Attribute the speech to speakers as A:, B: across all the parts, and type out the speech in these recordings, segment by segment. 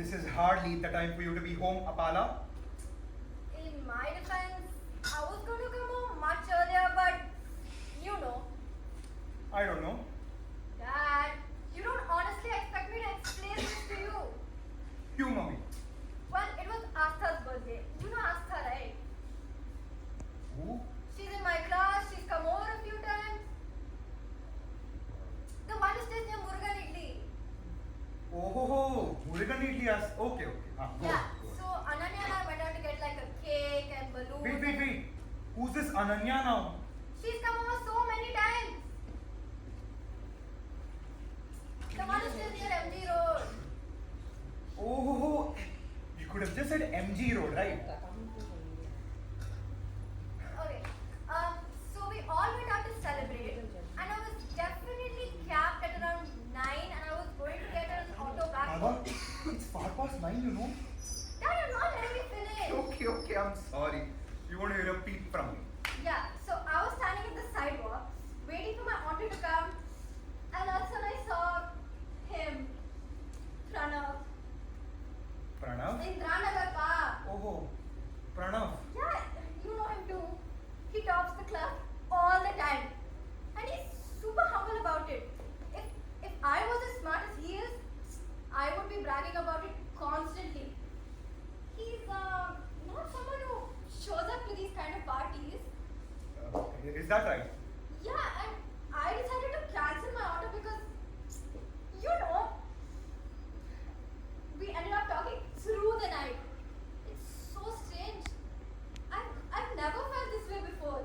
A: This is hardly the time for you to be home, Apala.
B: In my defense, I was going to come home much earlier, but you know.
A: I don't know.
B: Dad, you don't honestly expect me to explain this to you.
A: Humor me.
B: Well, it was Astha's birthday. You know Astha, right?
A: Who?
B: She's in my class, she's come over a few times. The one who stays near Murugan Idli.
A: Oh, Murugan Idli has. Okay. Go
B: Yeah,
A: on.
B: so Ananya and I went out to get like a cake and balloons.
A: Wait. Who's this Ananya now?
B: She's come over so many times. The one who stays near MG Road.
A: Oh, you could have just said MG Road, right?
B: Okay. So we all went out to celebrate, and I was definitely capped at around 9, and I was going to get an auto back
A: Baba,
B: home.
A: it's far past 9, you know.
B: Dad, you're not letting me finish.
A: Okay, I'm sorry. You want to hear a peep from me?
B: Yeah, so I was standing at the sidewalk, waiting for my auto to come, and that's when I saw him, Pranav,
A: Pranav?
B: in Drannagar Park.
A: Oh, Pranav.
B: Yeah, you know him too. He tops the class all the time. And he's super humble about it. If I was as smart as he is, I would be bragging about it constantly. He's not someone who shows up to these kind of parties.
A: Is that right?
B: Yeah, and I decided to cancel my auto because, you know, we ended up talking through the night. It's so strange. I've never felt this way before.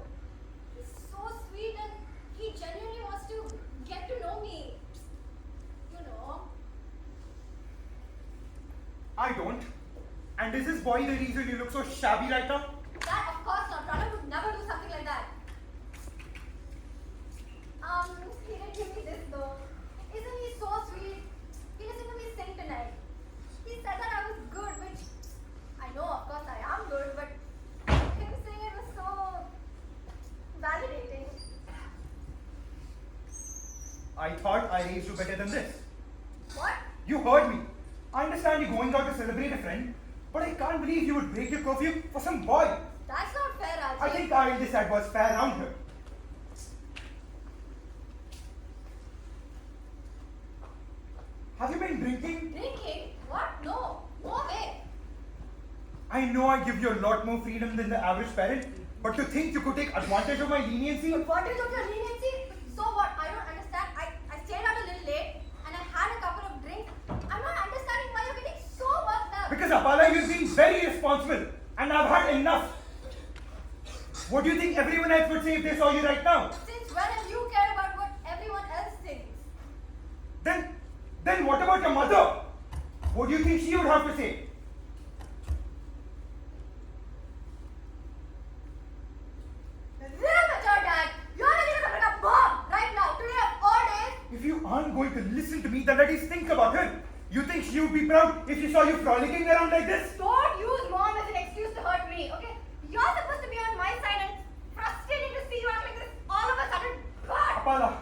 B: He's so sweet and he genuinely wants to get to know me. You know.
A: I don't. And is this boy the reason you look so shabby right now?
B: That of course not. Pranav would never do something like that. He didn't give me this though. Isn't he so sweet? He listened to me sing tonight. He said that I was good, which I know of course I am good, but him saying it was so validating.
A: I thought I raised you better than this.
B: What?
A: You heard me. I understand you're going out to celebrate a friend, but I can't believe you would break your curfew for some boy.
B: That's not fair, Rajesh.
A: I think I'll decide what's fair around here. Have you been drinking?
B: Drinking? What? No. No way.
A: I know I give you a lot more freedom than the average parent, but to think you could take advantage of my leniency?
B: Advantage of your leniency? So what? I don't understand. I stayed out a little late and I had a couple of drinks. I'm not understanding why you're getting so worked up.
A: Because Apala, you're being very irresponsible, and I've had enough. What do you think everyone else would say if they saw you right now?
B: Since when have you cared about what everyone else thinks?
A: Then what about your mother? What do you think she would have to say?
B: Remember, Dad, you're ready to bring a bomb right now, today of all days.
A: If you aren't going to listen to me, then at least think about her. You think she would be proud if she saw you frolicking around like this?
B: Don't use mom as an excuse to hurt me, okay? You're supposed to be on my side and it's frustrating to see you act like this all of a sudden. God!
A: Apala.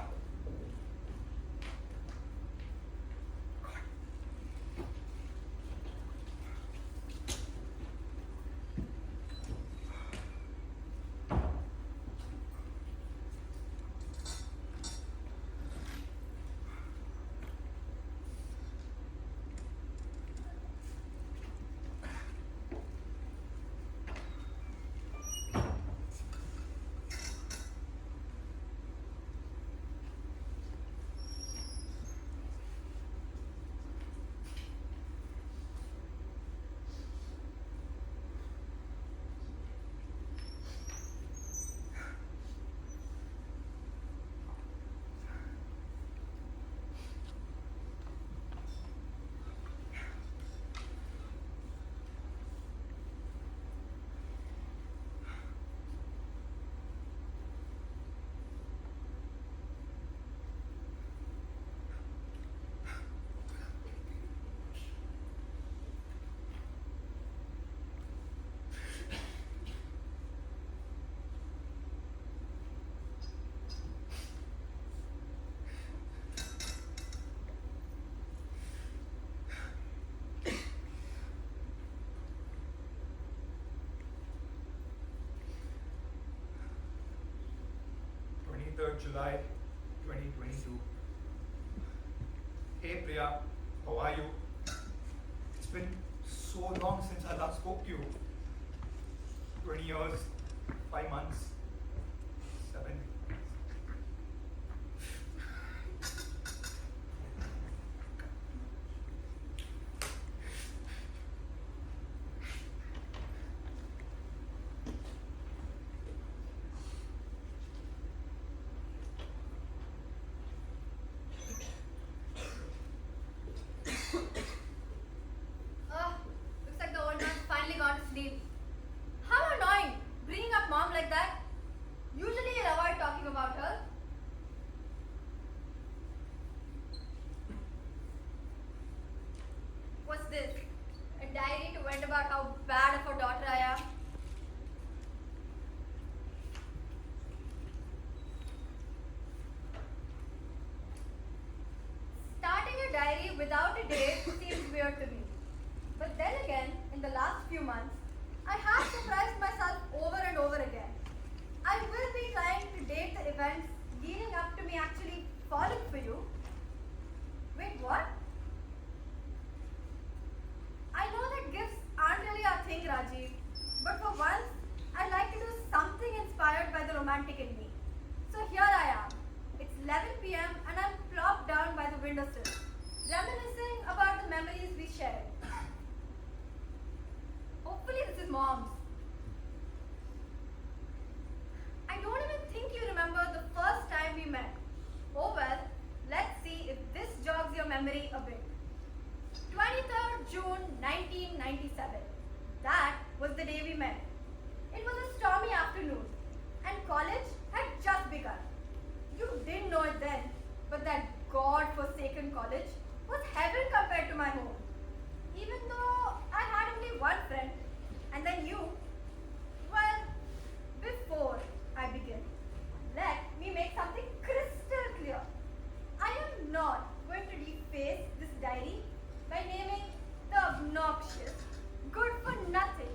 A: 23rd July 2022. Hey Priya, how are you? It's been so long since I last spoke to you. 20 years, 5 months, 7.
B: Looks like the old man's finally gone to sleep. How annoying! Bringing up mom like that. Usually you'll avoid talking about her. What's this? A diary to vent about how bad of a daughter I am? Starting a diary without a date seems weird to me. But then again, in the last few months, I have surprised myself over and over again. I will be trying to date the events leading up to me actually falling for you. Wait, what? I know that gifts aren't really our thing, Rajiv. But for once, I'd like to do something inspired by the romantic in me. So here I am. It's 11 p.m. and I'm plopped down by the windowsill, reminiscing about the memories we shared. Hopefully this is mom's. I don't even think you remember the first time we met. Oh well, let's see if this jogs your memory a bit. 23rd June 1997. That was the day we met. It was a stormy afternoon and college had just begun. You didn't know it then, but that god-forsaken college was heaven compared to my home. Even though I had only one friend, and then you, well, before I begin, let me make something crystal clear. I am not going to deface this diary by naming the obnoxious, good-for-nothing,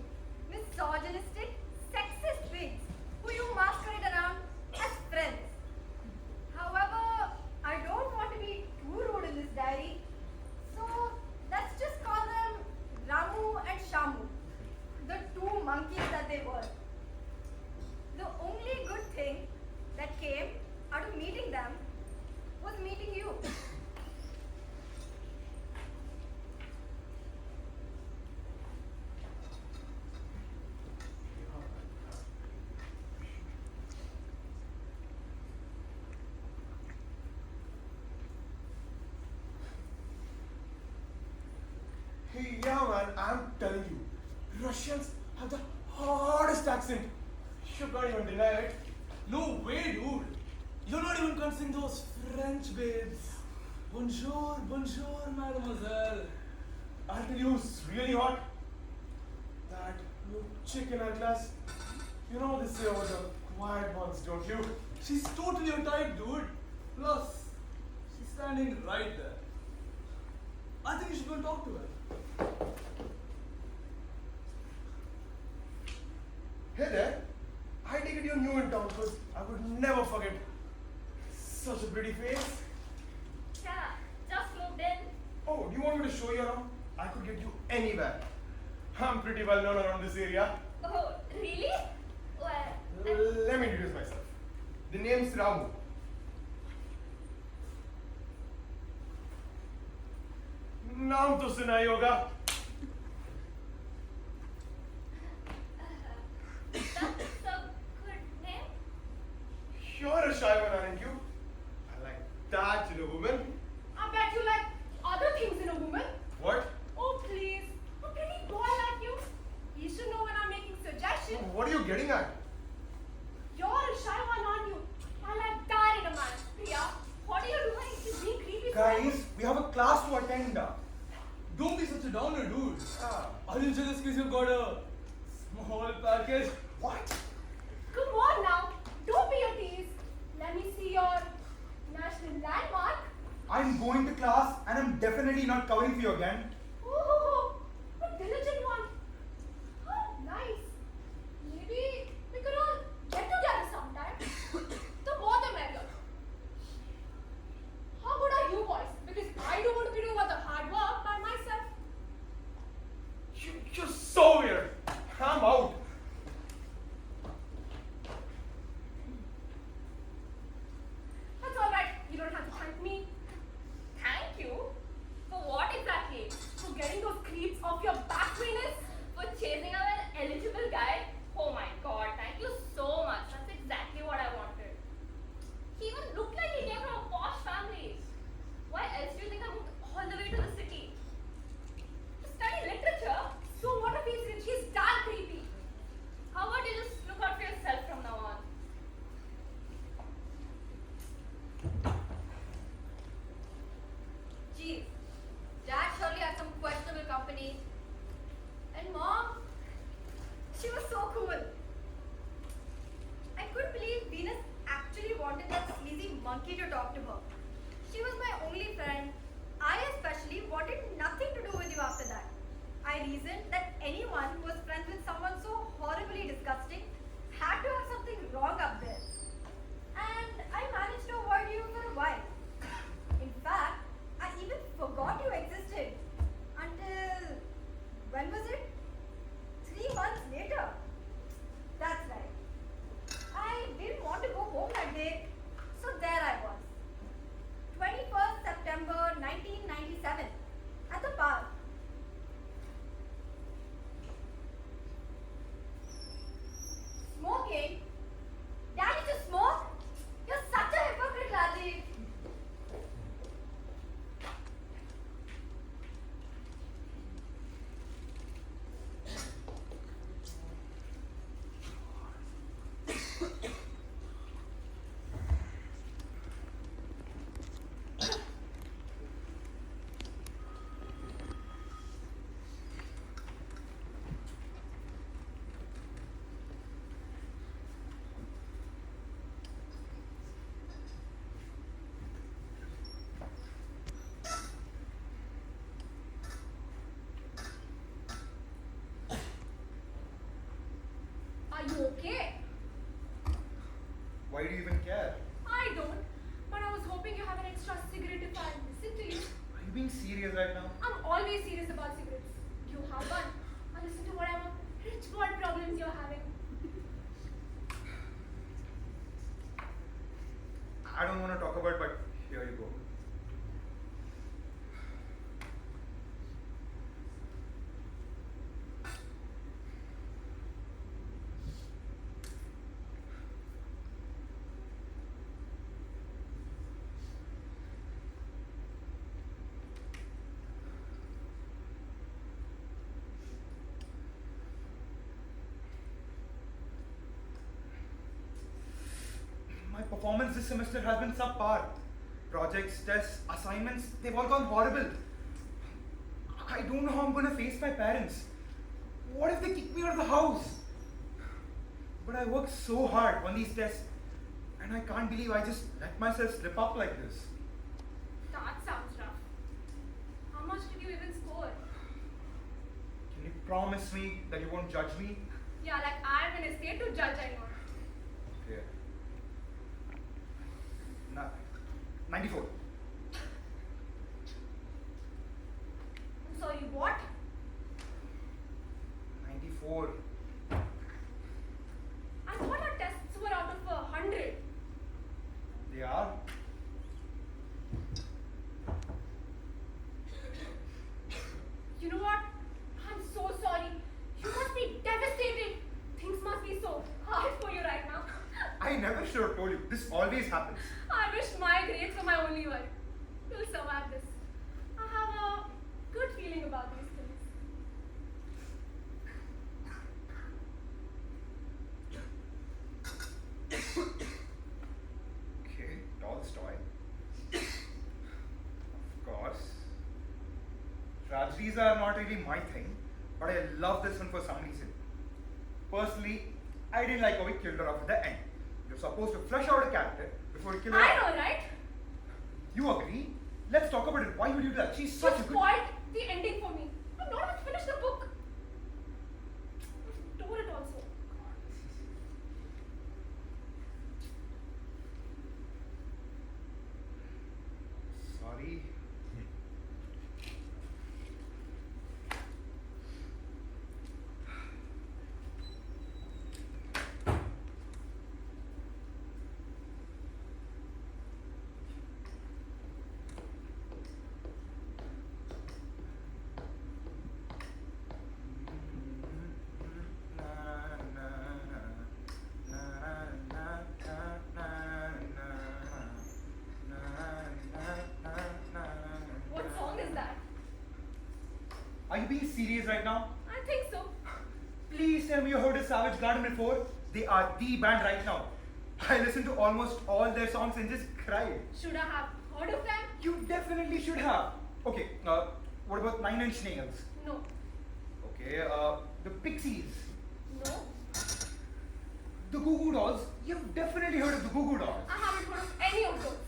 B: misogynistic, sexist pigs who you masquerade around as friends. However, I don't want to be too rude in this diary, so let's just call them Ramu and Shamu, the two monkeys that they were. The only good thing that came out of meeting them was meeting you.
C: Hey, yeah, man, I'm telling you, Russians have the hardest accent. You can't even deny it.
D: No way, dude. You're not even considering those French babes. Bonjour, bonjour, mademoiselle.
C: I'll tell you who's really hot. That new chick in our class. You know what they say about the quiet ones, don't you?
D: She's totally your type, dude. Plus, she's standing right there. I think you should go and talk to her.
C: Hey there. I take it you're new in town because I would never forget such a pretty face.
B: Yeah, just moved in.
C: Oh, do you want me to show you around? I could get you anywhere. I'm pretty well known around this area.
B: Oh, really? Well,
C: Let me introduce myself. The name's Ramu. नाम तो सुना ही होगा.
B: that's a good name.
C: You're a shy one, aren't you? I like that in a woman.
E: I bet you like other things in a woman.
C: What?
E: Oh, please. A pretty boy like you. You should know when I'm making suggestions.
C: What are you getting at?
E: You're a shy one, aren't you? I like that in a man. Priya, what are you doing? Just being creepy.
C: Guys, we have a class to attend.
D: Don't be such a downer, dude.
C: Ah,
D: Are you jealous because you've got a small package?
C: what?
E: Come on now. Don't be a tease. Let me see your national landmark.
A: I'm going to class and I'm definitely not covering for you again.
E: Oh, a diligent one. Oh, nice. Maybe we could all get together sometime. The more the merrier. okay.
A: Why do you even care?
E: I don't. But I was hoping you have an extra cigarette if I listen to you.
A: Are you being serious right now?
E: I'm always serious about cigarettes. You have one. I listen to whatever rich boy problems you're having.
A: I don't want to talk about it, but here you go. My performance this semester has been subpar. Projects, tests, assignments, they've all gone horrible. I don't know how I'm gonna face my parents. What if they kick me out of the house? But I worked so hard on these tests, and I can't believe I just let myself slip up like this.
E: That sounds rough. How much did you even score?
A: Can you promise me that you won't judge me?
E: Yeah, like I'm in a state to judge anyone.
A: Okay. 94.
E: I'm sorry, what?
A: 94.
E: I thought our tests were out of 100.
A: They are?
E: You know what? I'm so sorry. You must be devastated. Things must be so hard for you right now.
A: I never should have told you. This always happens.
E: I wish my grades were my only one. You'll survive this. I have a good feeling about these things.
A: Okay, Tolstoy. Of course. Tragedies are not really my thing, but I love this one for some reason. Personally, I didn't like how we killed her off at the end. You're supposed to flesh out a character before you kill her
E: I
A: off.
E: know, right?
A: You agree? Let's talk about it. Why would you do that? She's
E: You
A: such a good...
E: spoiled the ending for me. I've not even finished the book. I've tore it also.
A: Sorry.
E: What song is that?
A: Are you being serious right now?
E: I think so.
A: Please tell me you heard of Savage Garden before. They are the band right now. I listened to almost all their songs and just cried.
E: Should I have heard of them?
A: You definitely should have. Okay, what about Nine Inch Nails?
E: No.
A: Okay, the Pixies,
E: No.
A: the Goo Goo Dolls. You've definitely heard of the Goo Goo Dolls.
E: I haven't heard of any of those.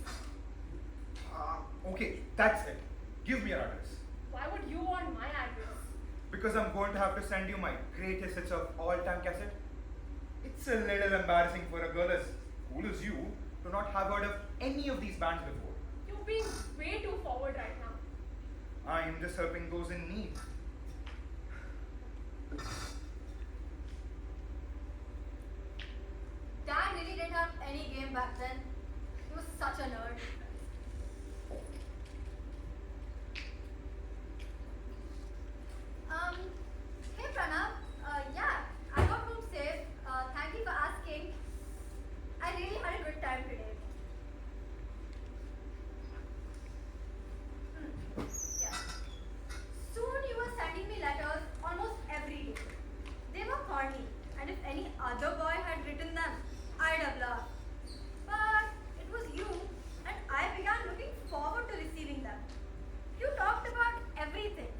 A: Okay, that's it. Give me your address.
E: Why would you want my address?
A: Because I'm going to have to send you my greatest hits of all time cassette. It's a little embarrassing for a girl as cool as you to not have heard of any of these bands before.
E: You're being way too forward right now.
A: I'm just helping those in need.
B: Dan really didn't have any game back then. He was such a nerd. Hey Pranav. Yeah, I got home safe. Thank you for asking. I really had a good time today. Yeah. Soon you were sending me letters almost every day. They were corny, and if any other boy had written them, I'd have laughed. But it was you, and I began looking forward to receiving them. You talked about everything: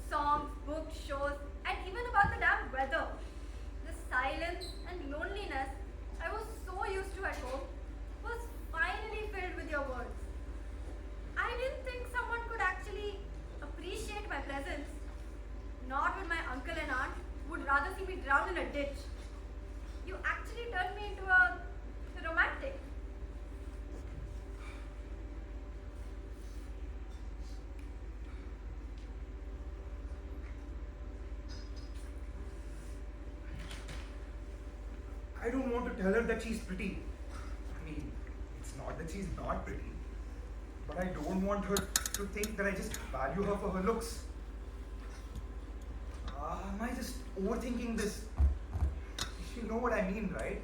B: songs, books, shows, and even about the damn weather. The silence and loneliness I was so used to at home was finally filled with your words. I didn't think someone could actually appreciate my presence. Not when my uncle and aunt would rather see me drown in a ditch. You actually turned me into a romantic.
A: I don't want to tell her that she's pretty. I mean, it's not that she's not pretty, but I don't want her to think that I just value her for her looks. Am I just overthinking this? You know what I mean, right?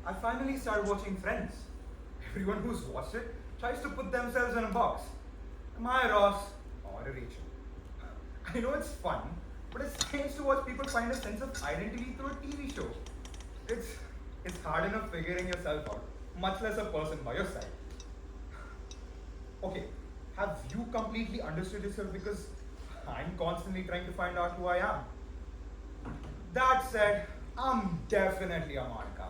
A: I finally started watching Friends. Everyone who's watched it tries to put themselves in a box. Am I Ross or a Rachel? I know it's fun, but it's strange to watch people find a sense of identity through a TV show. It's hard enough figuring yourself out, much less a person by your side. Okay, have you completely understood yourself? Because I'm constantly trying to find out who I am. That said, I'm definitely a Monica.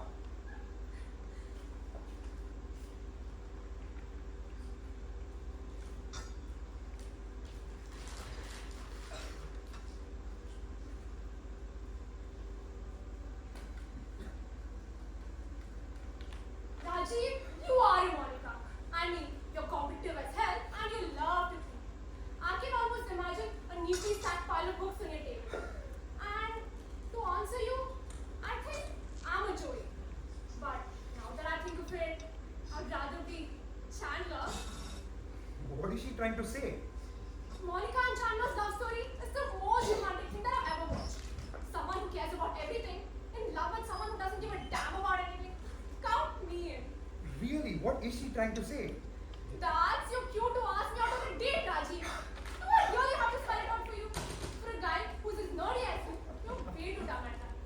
E: Rajiv, you are a Monica. I mean, you're competitive as hell and you love to think. I can almost imagine a neatly stacked pile of books on your table. And to answer you, I think I'm a Joey. But now that I think of it, I'd rather be Chandler.
A: What is she trying to say?
E: Monica and Chandler's love story is the most romantic thing that I've ever watched. Someone who cares about everything, in love with someone who doesn't give a damn about anything. Count me in.
A: Really, what is she trying to say?
E: That's you're cute to ask me out of a date, Rajiv. Do I really have to spell it out for you? For a guy who's as nerdy as you, you're way too dumb at times.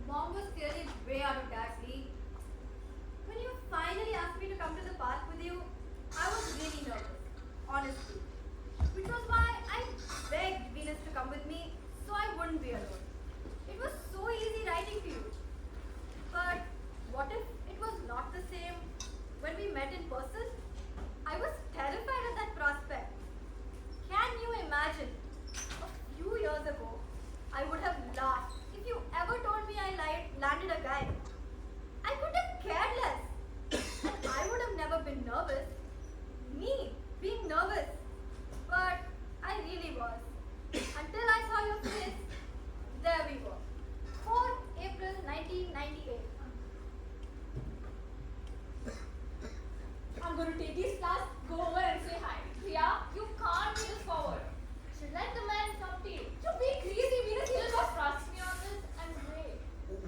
B: Mom was clearly way out of gas, Lee. When you finally asked me to come to the park with you, I was really nervous, honestly. Which was why I begged Venus to come with me so I wouldn't be alone. It was so easy writing to you. But what if it was not the same when we met in person? I was terrified at that prospect. Can you imagine? A few years ago, I would have laughed if you ever told me I landed a guy. I could have cared less. And I would have never been nervous. Me being nervous. But I really was. Until I saw your face, there we were. 4th April 1998.
E: I'm going to take these class, go over and say hi. Priya, you can't be this forward. Should let the man come to you. You be crazy, Venus. He'll just trust me on this and wait.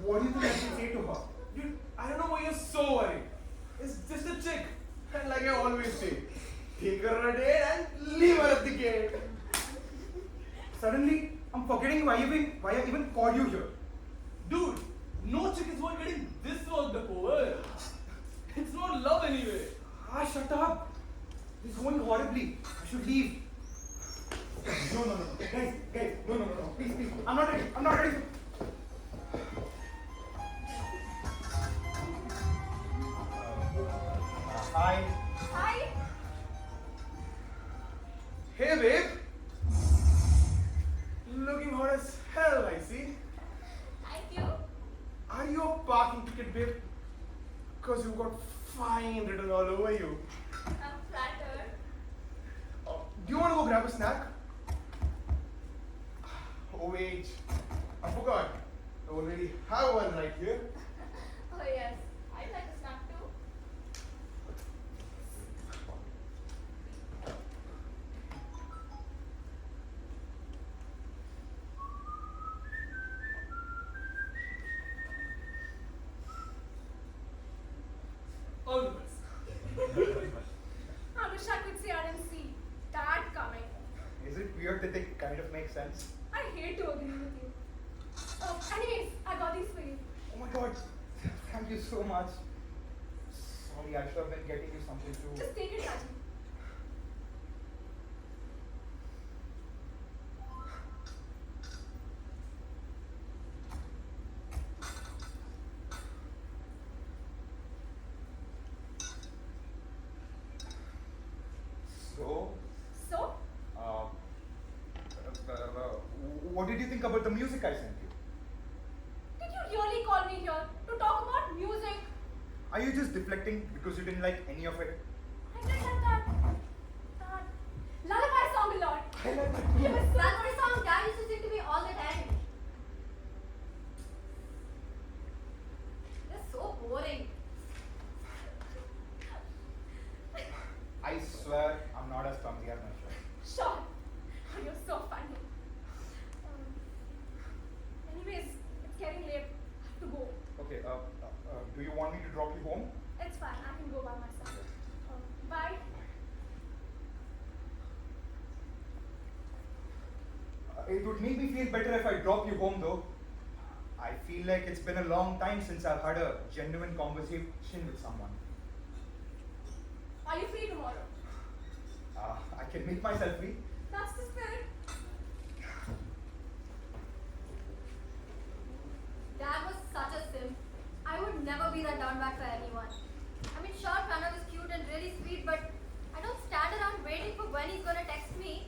A: What do you think I should say to her?
C: Dude, I don't know why you're so worried. It's just a chick. And like I always say, take her on a date and leave her at the gate.
A: Suddenly, I'm forgetting why I even called you here.
D: Dude, no chick is worth getting this worked up over. It's not love anyway.
A: Shut up. This is going horribly. I should leave. No. Guys, no. Please. I'm not ready. Hi.
E: Hi.
C: Hey babe. Looking hot as hell, I see.
E: Thank you.
C: Are you a parking ticket, babe? Because you've got fine written all over you.
E: I'm flattered.
C: Do you want to go grab a snack? Oh wait, I forgot. I already have one right here.
E: Oh yes, I'd like a snack too.
D: All the best.
E: I wish I could say I didn't see that coming.
A: Is it weird that they kind of make sense?
E: I hate to agree with you. Oh, anyways, I got these for you.
A: Oh my god. Thank you so much. Sorry, I should have been getting you something too.
E: Just take it, Rajiv.
A: So,
E: So,
A: what did you think about the music I sent you?
E: did you really call me here to talk about music?
A: Are you just deflecting because you didn't like any of it?
E: I did like that lullaby song a lot.
A: I like that
E: It was so
B: That's the song Dad used to sing to me all the time. They're so boring.
A: I swear I'm not as clumsy as my show.
E: Sure. You're so funny. Anyways, it's getting late. I have to go.
A: Okay, do you want me to drop you home?
E: It's fine. I can go by myself. Bye.
A: It would make me feel better if I drop you home though. I feel like it's been a long time since I've had a genuine conversation with someone.
E: Are you free tomorrow?
A: I can make myself free.
E: That's the spirit.
B: Dad was such a simp. I would never be that down bad for anyone. I mean, sure, Pranav is cute and really sweet, but I don't stand around waiting for when he's gonna text me.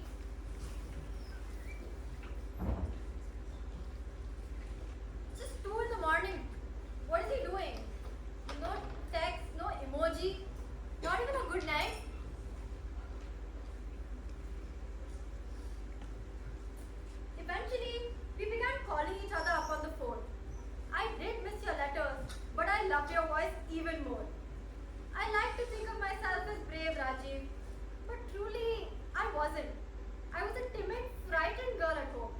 B: It's just 2 in the morning. What is he doing? No text, no emoji, not even a good night. Eventually, we began calling each other up on the phone. I did miss your letters, but I loved your voice even more. I like to think of myself as brave, Rajiv, but truly, I wasn't. I was a timid, frightened girl at home.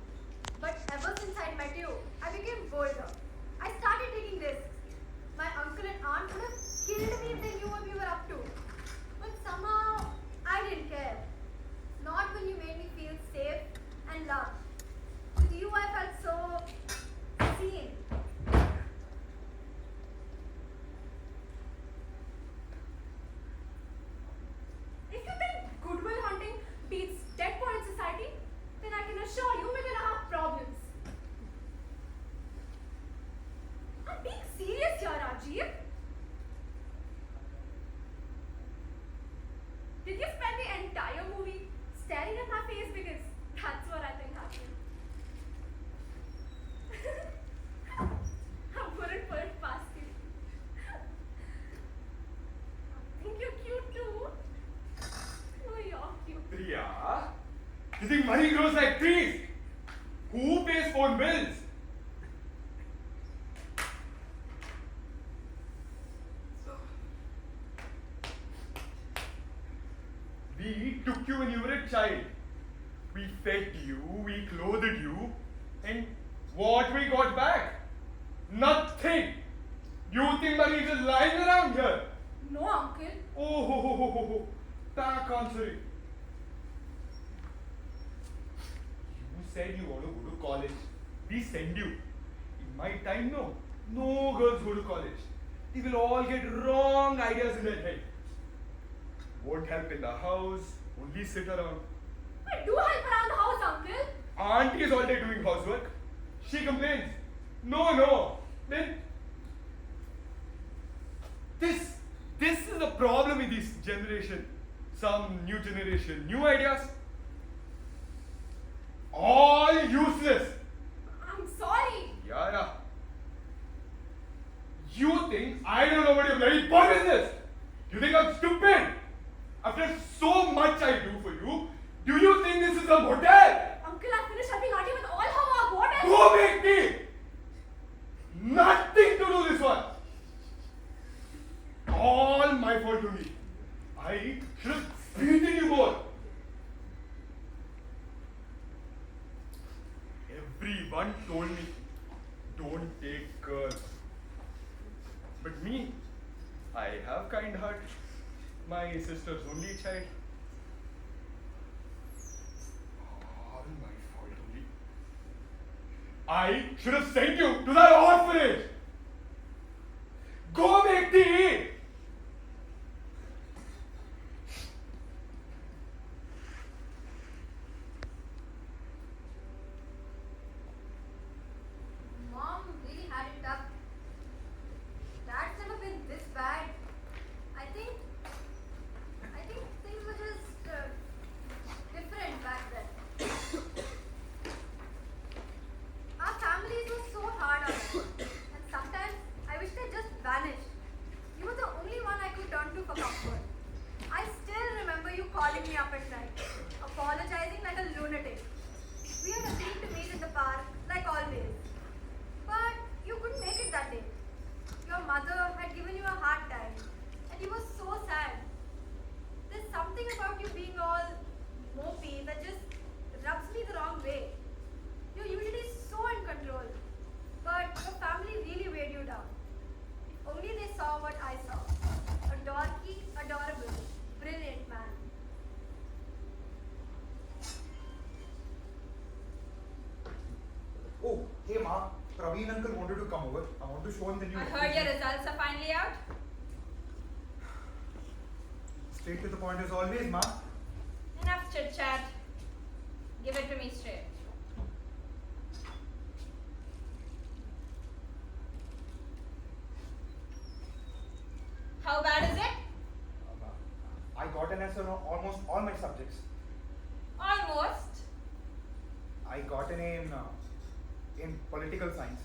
B: But ever since I met you, I became bolder. I started taking risks. My uncle and aunt would have killed me if they knew what we were up to. But somehow, I didn't care. Not when you made me feel safe and loved. With you, I felt so seen.
E: If you think goodwill hunting beats dead point society, then I can assure you we're gonna have problems. I'm being serious here, Rajiv. Did you spend the entire movie staring at my face because that's what I think happened? I wouldn't put it past you. I think you're cute too. Oh, you're cute.
C: Priya, you think money grows like trees? Who pays phone bills? We took you when you were a child. We fed you, we clothed you, and what we got back? Nothing. You think money is just lying around here?
E: No, uncle.
C: Oh, back answering. You said you want to go to college. We send you. In my time, no. No girls go to college. They will all get wrong ideas in their head. Won't help in the house, only sit around.
E: I do help around the house, uncle.
C: Auntie is all day doing housework. She complains. No. Then this is the problem with this generation. Some new generation, new ideas. All useless.
E: I'm sorry.
C: Yeah. You think I don't know what your bloody point is this? You think I'm stupid? After so much I do for you, do you think this is a motel?
E: Uncle, I finished helping Auntie with all her work. What else?
C: Who make me? Nothing to do this one. All my fault only. I should have beaten you more. Everyone told me, don't take girls. But me, I have kind heart. My sister's only child. All my fault only. I should have sent you to that orphanage. Go make tea!
B: Mom really had it tough. Dad's never been this bad. I think things were just different back then. Our families were so hard on us, and sometimes I wish they just vanished. You were the only one I could turn to for comfort. I still remember you calling me up at night, apologizing like a lunatic. We had agreed to meet in the park, like always. But you couldn't make it that day. Your mother had given you a hard time, and you were so sad. There's something about you being all mopey that just rubs me the wrong way. You're usually so in control, but your family really weighed you down. If only they saw what I saw. A dorky, adorable, brilliant man.
A: Oh, hey Ma, Praveen uncle wanted to come over. I want to show him the new.
F: I heard your results are finally out.
A: Straight to the point as always, Ma.
F: Enough chit chat. Give it to me straight. How bad is it?
A: I got an S on almost all my subjects.
F: Almost.
A: I got an A in political science.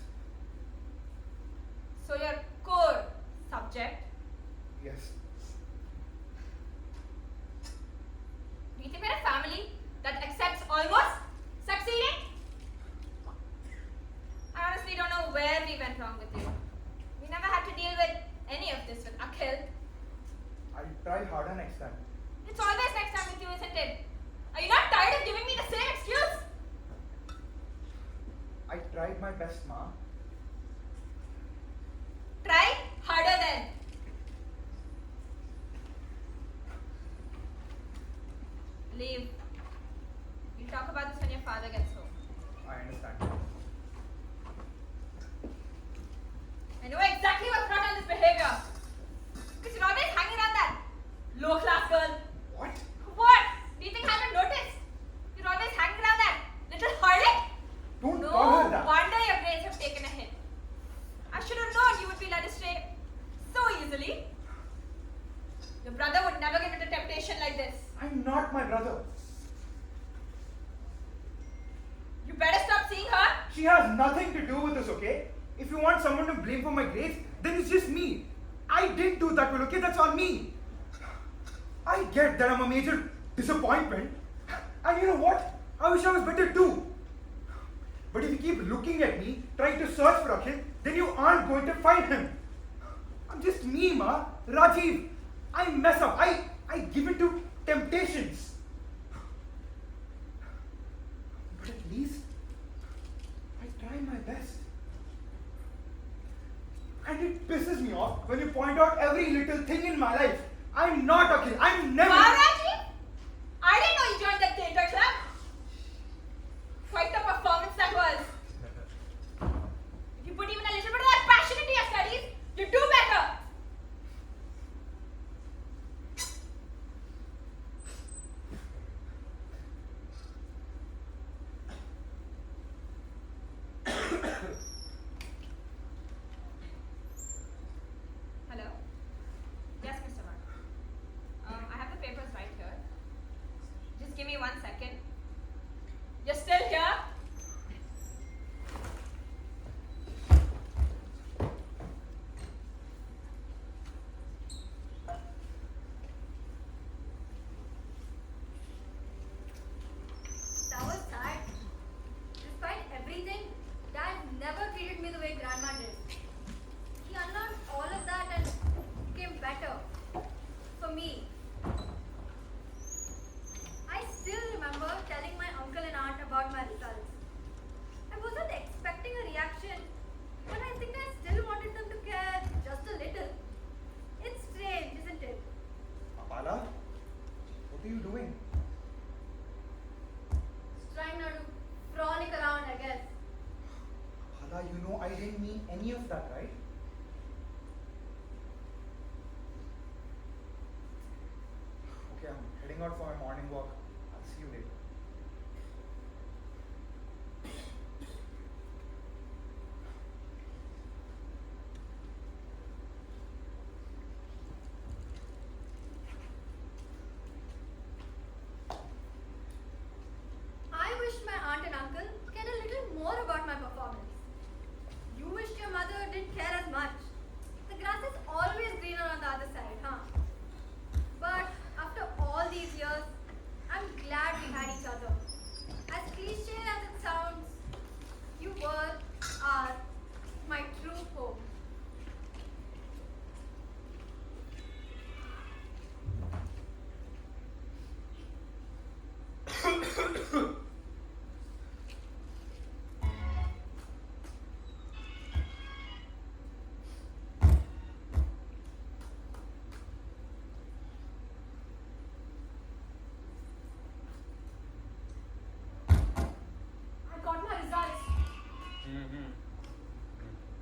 F: So your core subject.
A: Yes.
F: Do you think we're a family that accepts almost succeeding? I honestly don't know where we went wrong with you. We never had to deal with any of this with Akhil.
A: I'll try harder next time.
F: It's always next time with you, isn't it? Are you not tired of giving me the same excuse?
A: I tried my best, Ma.
F: Try harder then. Leave. We'll talk about this when your father gets home.
A: I understand.
F: I know exactly what's brought on this behavior. Because you're always hanging around that low-class girl.
A: What?
F: What? Do you think I haven't noticed? You're always hanging around that little harlot.
A: Don't
F: No
A: call her that.
F: wonder your grades have taken a hit. I should have known you would be led astray so easily. Your brother would never give in to temptation like this.
A: I'm not my brother.
F: You better stop seeing her.
A: She has nothing to do with this, okay? If you want someone to blame for my grades, then it's just me. I didn't do that well, okay? That's on me. I get that I'm a major disappointment. And you know what? I wish I was better too. But if you keep looking at me, trying to search for Akhil, then you aren't going to find him. I'm just me, Ma. Rajiv. I mess up. I give in to temptations. But at least I try my best. And it pisses me off when you point out every little thing in my life. I'm not Akhil. I'm never.
F: Rajiv? I didn't know you joined the theatre club. Quite a performance that was. If you put even a little bit of that passion into your studies, you do better. Hello? Yes, Mr. Mark. I have the papers right here. Just give me 1 second. You're still here?
B: That was sad. Despite everything, Dad never treated me the way Grandma did. He unlearned all of that and became better. For me. I still remember telling my uncle and aunt about my results. I wasn't expecting a reaction, but I think I still wanted them to care just a little. It's strange, isn't it?
A: Apala, what are you doing?
B: Just trying not to frolic around, I guess.
A: Apala, you know I didn't mean any of that, right? heading out for my morning walk. I'll see you later.
B: I wish my aunt and uncle cared a little more about my performance. You wished your mother didn't care as much. The grass is always greener on the other side, huh? But after all these years, I'm glad we had each other. As cliche as it sounds, you were, are, my true home.
E: I got my results.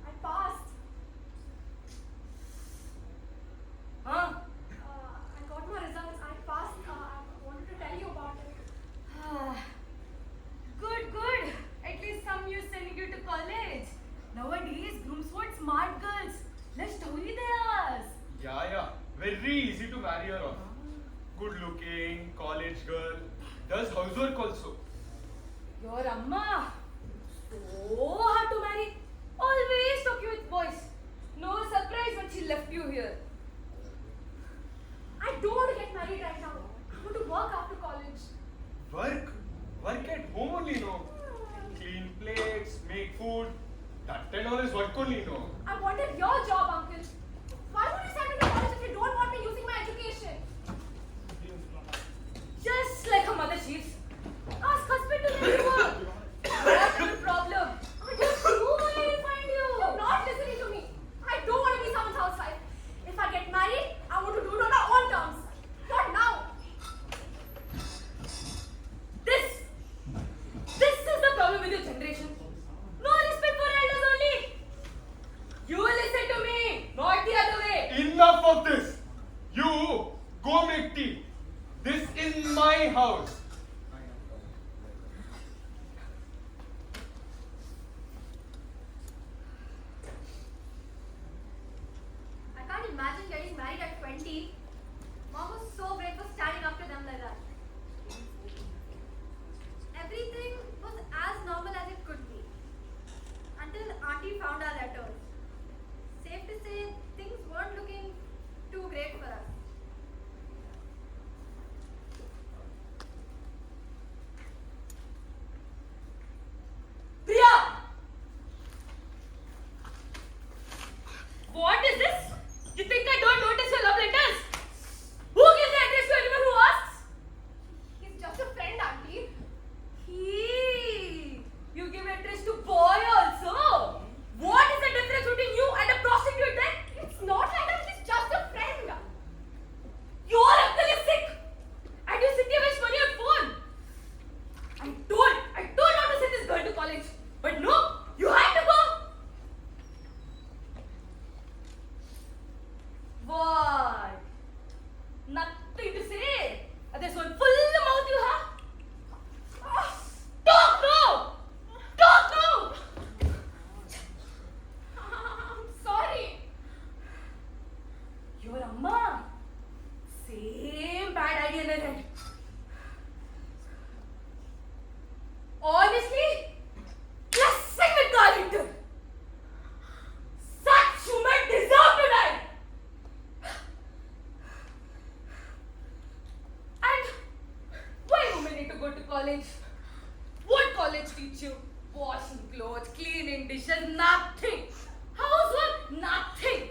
E: I passed.
F: Huh?
E: I got my results. I passed. I wanted to tell you about it.
F: Good, good. At least some news sending you to college. Nowadays, grooms want smart girls. Less story theirs.
C: Yeah. Very easy to marry her off. Good looking, college girl. Does housework also.
F: Your Amma. So hard to marry. Always talking with boys. No surprise when she left you here.
E: I don't want to get married right now. I want to work after college.
C: Work? Work at home only, no? Clean plates, make food. That and all is work only, no?
E: I wanted your job, uncle. Why would you send me to college if you don't want me using my education?
F: Just like her mother, she's. Ask husband to let you work. What's your problem?
E: I just knew where I'll find you. You're not listening to me. I don't want to be someone's housewife. If I get married, I want to do it on our own terms. Not now.
F: This is the problem with your generation. No respect for elders only. You listen to me, not the other way.
C: Enough of this! You go make tea. This is my house.
B: I can't imagine getting married at 20. Mom was so brave for standing up to them like that. Everything was as normal as it could be. Until Auntie found our letters. Safe to say, things weren't looking too great for us.
F: Priya! What is this? You think I don't notice your love letters? Who gives the address to anyone who asks?
E: He's just a friend, auntie.
F: He. You give address to boy also. What is the difference between you and a prostitute then?
E: It's not like that. He's just a friend.
F: Your uncle is sick. And you sit here waste money on phone. I told not to send this girl to college. But no, you had to go. What? Nothing to say. There's one full mouth you have. Talk now! Talk now!
E: I'm sorry.
F: Your Amma. Same bad idea in her head. Honestly, blessing with Darlington. Such women deserve to die. And why women need to go to college? What college teach you? Washing clothes, cleaning dishes, nothing. Housework, nothing.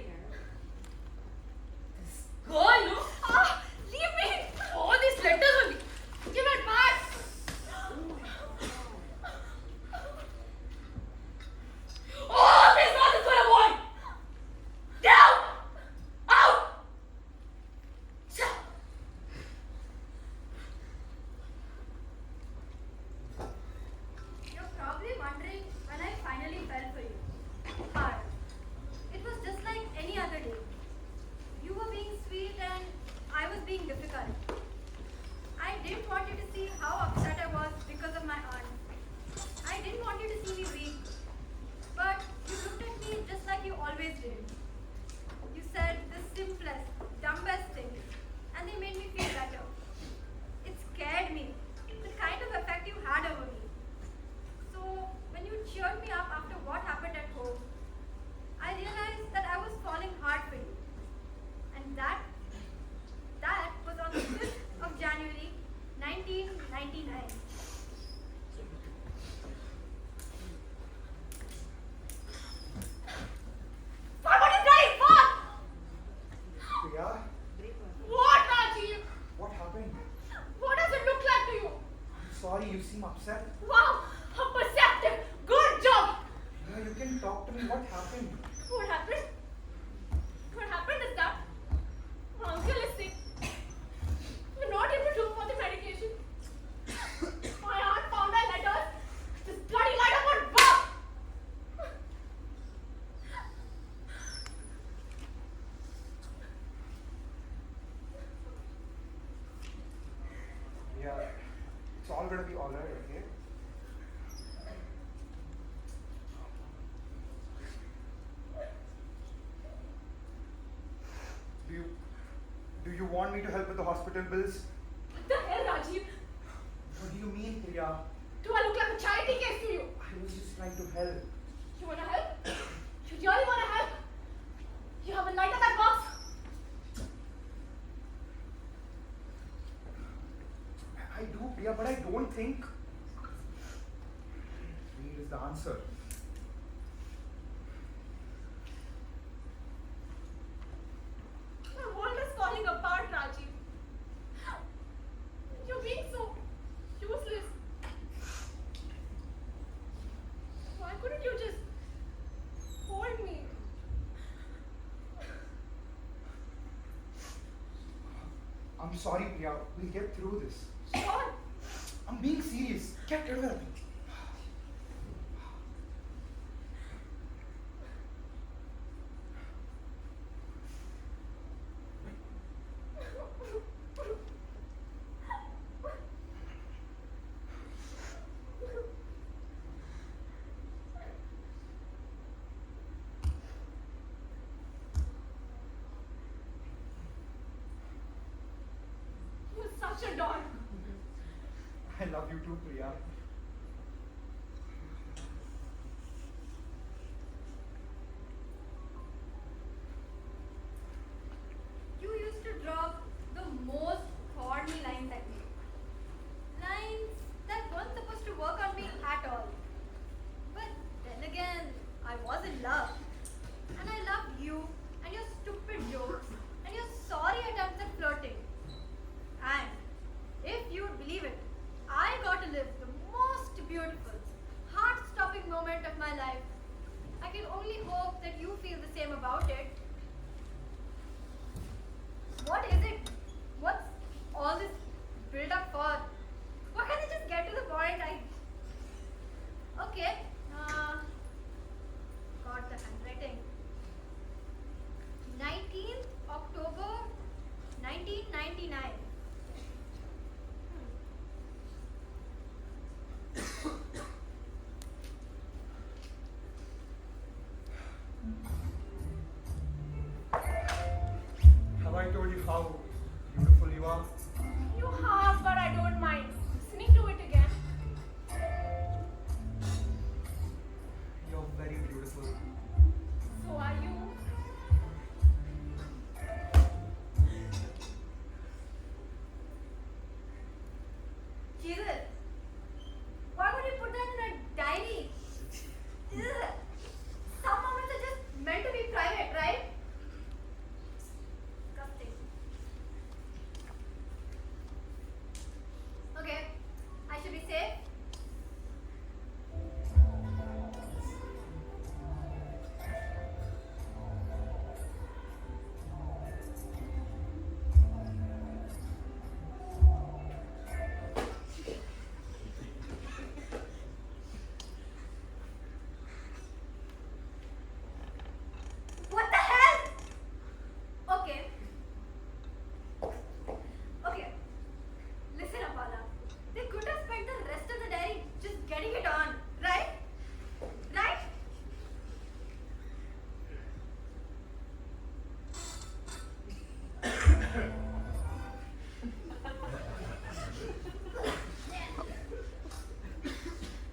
F: This girl, no? Leave me. All these letters only. Give it back. Oh, this not is for a boy. Get out. Out. Shut.
B: You're probably wondering when I finally fell for you. Hard. It was just
A: gonna be alright, okay? Do you want me to help with the hospital bills?
E: What the hell, Rajiv?
A: What do you mean, Priya?
E: Do I look like a charity case to you?
A: I was just trying to help.
E: You wanna help? You really wanna help? You have a light in that box?
A: I do, Priya, but I don't think need is the answer.
E: The world is falling apart, Rajiv. You're being so useless. Why couldn't you just hold me?
A: I'm sorry, Priya. We'll get through this.
E: Sure.
A: I'm being serious. Get rid of it.
E: You're such a dog.
A: I love you too, Priya.
B: You used to drop the most corny lines at me. Lines that weren't supposed to work on me at all. But then again, I was in love. And I loved you and your stupid jokes and your sorry attempts at flirting. And if you would believe it, I got to live the most beautiful, heart-stopping moment of my life. I can only hope that you feel the same about it. What is it? What's all this build up for? Why can't I just get to the point? Okay. Got the handwriting. 19th October 1999.
A: Have I told you how beautiful you are?
E: You have, but I don't mind. Listening to it again.
A: You're very beautiful.
E: So are you?
B: Jesus, why would you put that in a diary? Ugh. Some moments are just meant to be private, right? Disgusting. Okay, I should be safe. What the hell? Okay. Okay. Listen, Apala. They could have spent the rest of the day just getting it on, right? Right?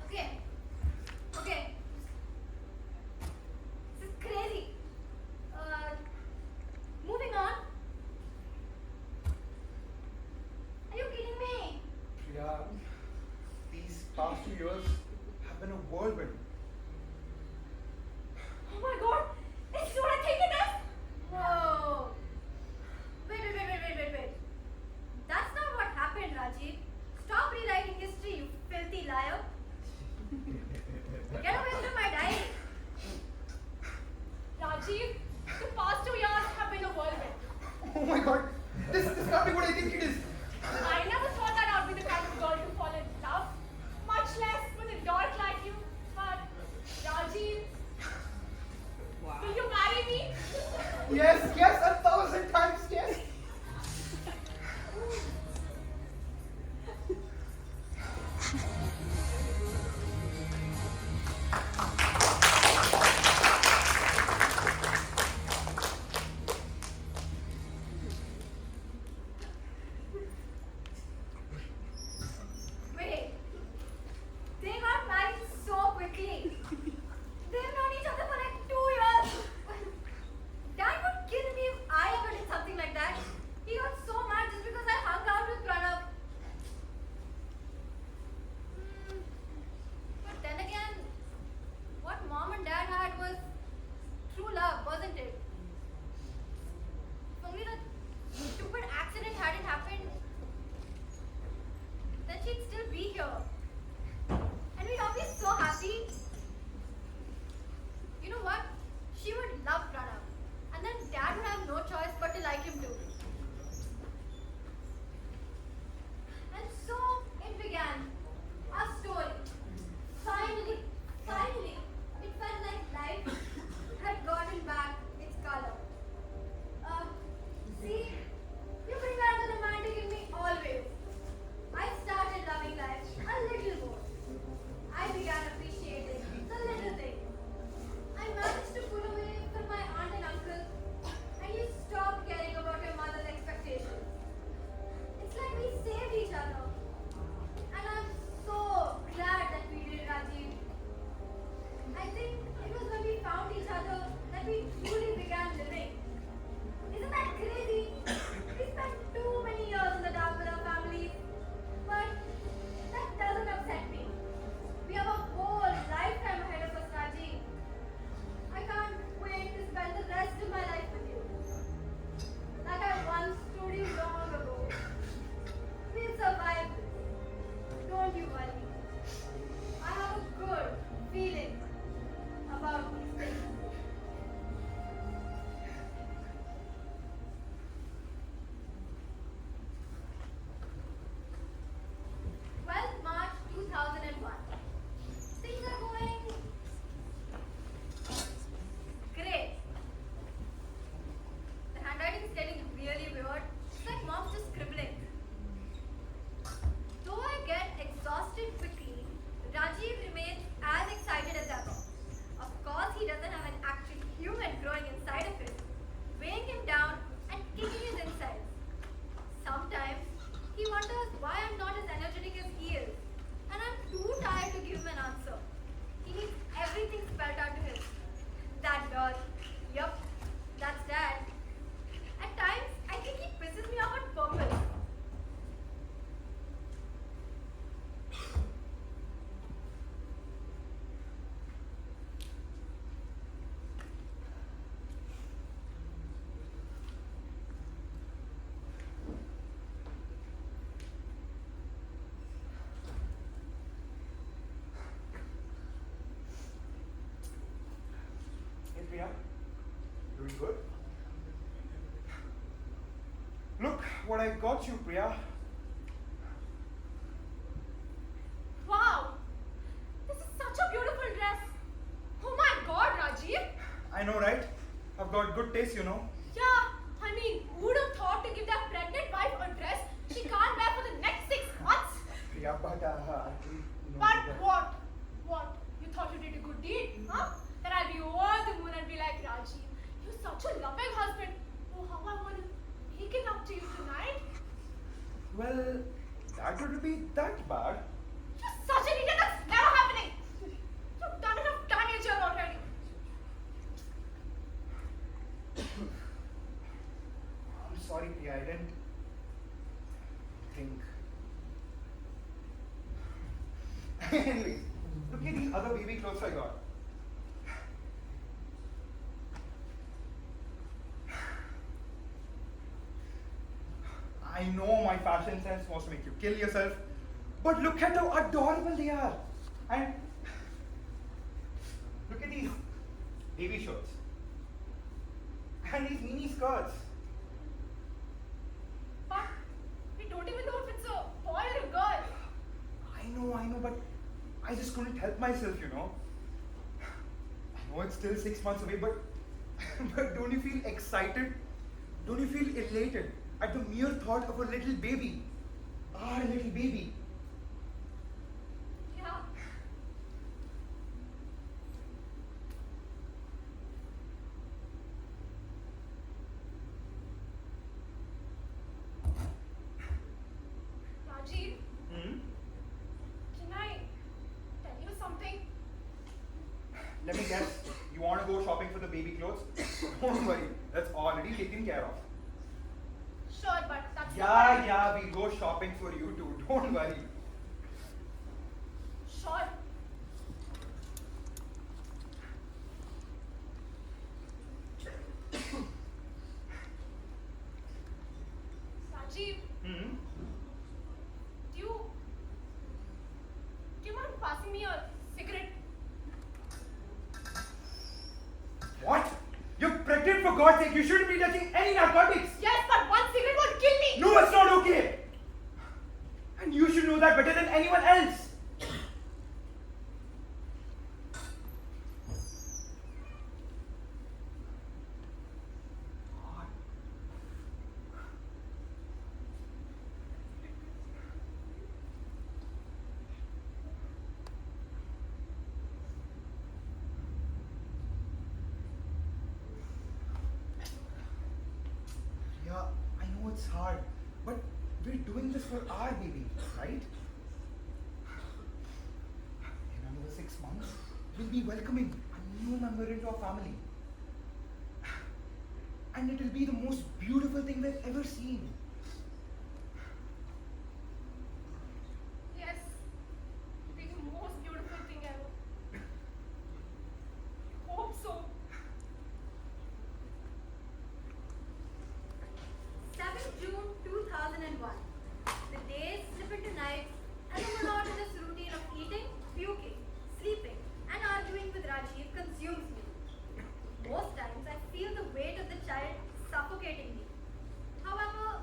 B: Okay. Okay. This is crazy. Moving on. Are you kidding me?
A: Priya, these past 2 years have been a whirlwind.
E: Oh my god! This is what I think it is!
B: Whoa. Wait. That's not what happened, Rajiv. Stop rewriting history, you filthy liar. Get away from my diary.
E: Rajiv, the past 2 years have been a whirlwind.
A: Oh my god, this can't be what I think it is.
E: I never thought that I'd be the kind of girl to fall in love, much less with a dork like you. But
A: good. Look what I got you, Priya.
E: Wow! This is such a beautiful dress. Oh my god, Rajiv!
A: I know, right? I've got good taste, you know.
E: Yeah, I mean, who would have thought to give their pregnant wife a dress she can't wear for the next 6 months?
A: Priya, but
E: But what? What? You thought you did a good deed, huh? Then I'll be over the moon and be like, Rajiv, you're such a loving husband. Oh, how I want to make it up to you tonight.
A: Well, that wouldn't be that bad.
E: You're such an idiot. That's never happening. You've done enough damage here already.
A: I'm sorry, Priya, I didn't think. Anyways, look at these other baby clothes I got. I know my fashion sense wants to make you kill yourself, but look at how adorable they are. And look at these baby shorts. And these mini skirts.
E: But we don't even know if it's a boy or a girl.
A: I know, but I just couldn't help myself, you know. I know it's still 6 months away, but but don't you feel excited? Don't you feel elated at the mere thought of a little baby? Our little baby.
E: Yeah. Rajiv,
A: Hmm?
E: can I tell you something?
A: Let me guess. You want to go shopping for the baby clothes? Don't worry, that's already taken care of.
E: Sure, but that's
A: Yeah, we'll go shopping for you too. Don't worry.
E: Sure. Rajiv,
A: Hmm?
E: do you mind passing me a cigarette?
A: What? You're pregnant, for God's sake. You shouldn't be touching any narcotics.
E: Yes, but one cigarette would kill me.
A: No, it's not okay. And you should know that better than anyone else. Yeah, I know it's hard, but we're doing this for our baby, right? In another 6 months, we'll be welcoming a new member into our family. And it will be the most beautiful thing we've ever seen.
E: Yes, it'll be the most beautiful thing ever. Hope so.
B: 7th June 2001. The days slip into nights and the monotonous routine of eating, puking, sleeping, and arguing with Rajiv consumes me. Most times I feel the weight of the child suffocating me. However,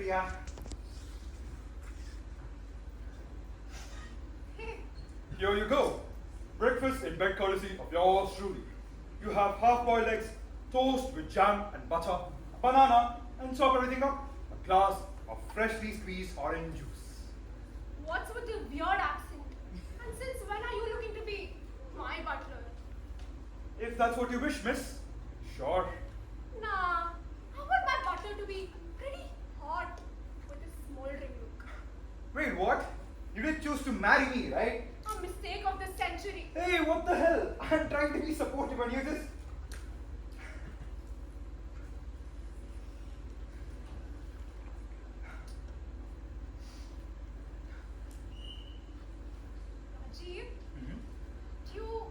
A: Priya.
C: Here you go. Breakfast in bed courtesy of yours truly. You have half-boiled eggs, toast with jam and butter, a banana, and chop everything up. A glass of freshly squeezed orange juice.
E: What's with your weird accent? And since when are you looking to be my butler?
C: If that's what you wish, miss. Sure.
E: Nah, I want my butler to be pretty hot with a smoldering look.
A: Wait, what? You didn't choose to marry me, right?
E: A mistake of the century.
A: Hey, what the hell? I'm trying to be supportive and you just...
E: Rajiv, do you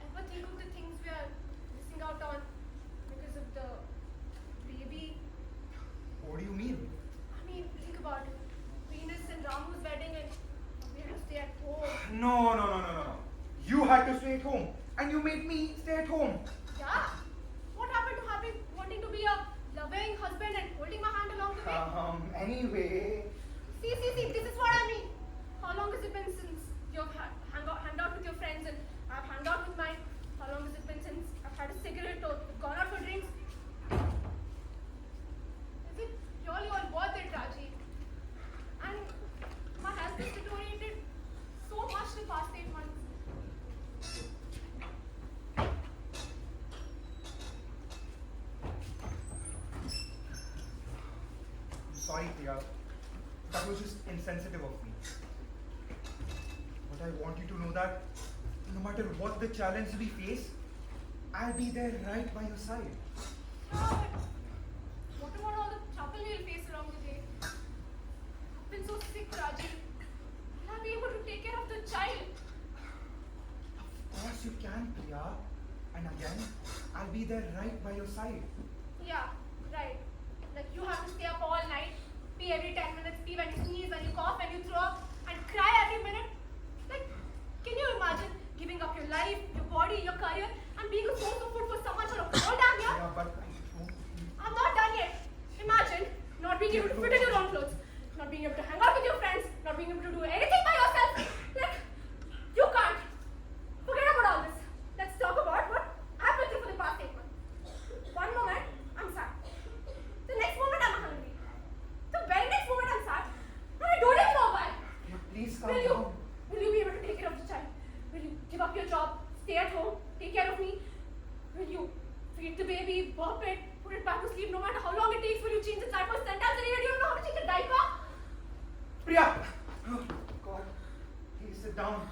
E: ever think of the things we are missing out on because of the baby?
A: What do you mean?
E: I mean, think about it. Venus and Ramu's wedding and we have to stay at home.
A: No. You had to stay at home and you made me stay at home.
E: Yeah. What happened to wanting to be a loving husband and holding my hand along the way?
A: Anyway...
E: See, this is what I mean. How long has it been since you've hanged out with your friends and I've hung out with mine? How long has it been since I've had a cigarette or gone out for drinks? Is it really all worth it, Rajiv? And my health has deteriorated so much the past 8 months.
A: Sorry, Priya. That was just insensitive of me. But I want you to know that no matter what the challenge we face, I'll be there right by your side.
E: Yeah, but what about all the trouble we'll face along the way? I've been so sick, Rajiv. Will I be able to take care of the child?
A: Of course you can, Priya. And again, I'll be there right by your side.
E: Yeah, right. Like you have to stay up all night, pee every 10 minutes, pee when you sneeze, when you cough, when you throw up, and cry every minute. Like, can you imagine giving up your life, your body, your career, and being a source of food for someone for a whole damn year?
A: Yeah, but I don't...
E: I'm not done yet. Imagine not being able to fit in your own clothes, not being able to hang out with your friends, not being able to do anything by yourself. Like, you can't. Forget about all this. Let's talk about what I've been through for the past 8 months. One moment, I'm sad. The next moment, I'm hungry. The very next moment, I'm sad. And I don't even know why.
A: Please calm
E: Will
A: down.
E: you be able to take care of the child? Will you give up your job, stay at home, take care of me? Will you feed the baby, burp it, put it back to sleep no matter how long it takes? Will you change the diapers 10 times a day? Do you know how to change a diaper?
A: Priya! Oh, God. Please sit down.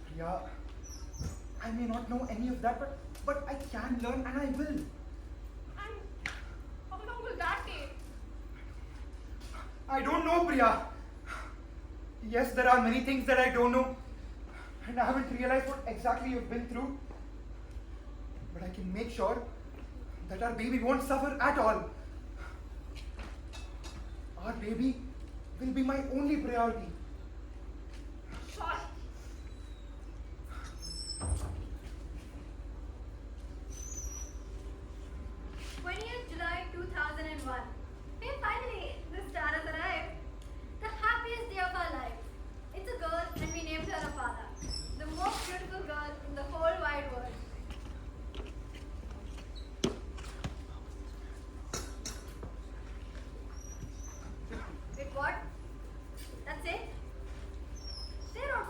A: Priya, I may not know any of that, but I can learn and I will.
E: And how long will that take?
A: I don't know, Priya. Yes, there are many things that I don't know, and I haven't realized what exactly you've been through. But I can make sure that our baby won't suffer at all. Our baby will be my only priority.
E: Sure.
B: 20th July 2001. Hey, finally, the star has arrived. The happiest day of our lives. It's a girl and we named her Afada. The most beautiful girl in the whole wide world. Wait, what? That's it? There are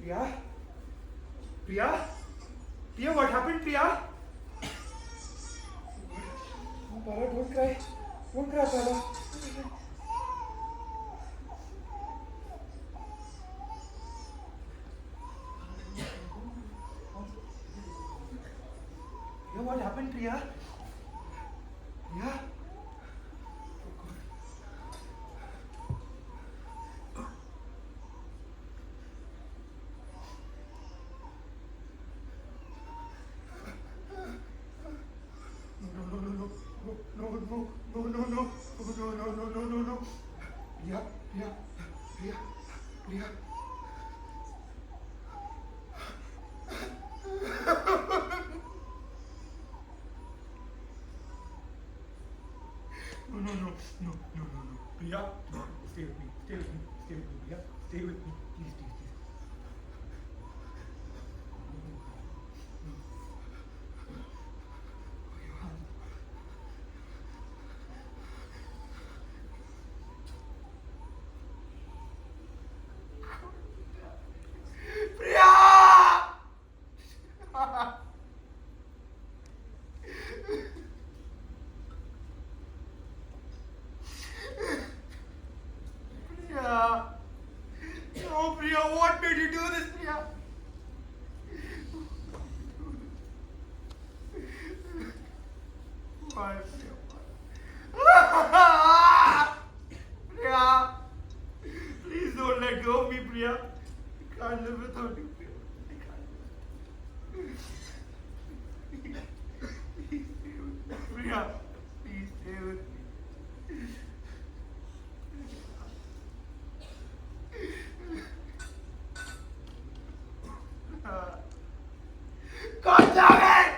A: Priya? Priya? Priya, what happened, Priya? Oh, Para, don't cry. Don't cry, Para. Priya, what happened, Priya? Priya? Oh, God. No. Priya, Priya. No. Priya, stay with me, Priya. Stay with me, please. Priya! Priya! No, Priya, what made you do this, Priya? Why, Priya? Priya! Please don't let go of me, Priya. I can't live without you, Priya. Priya, please stay with me. God damn it!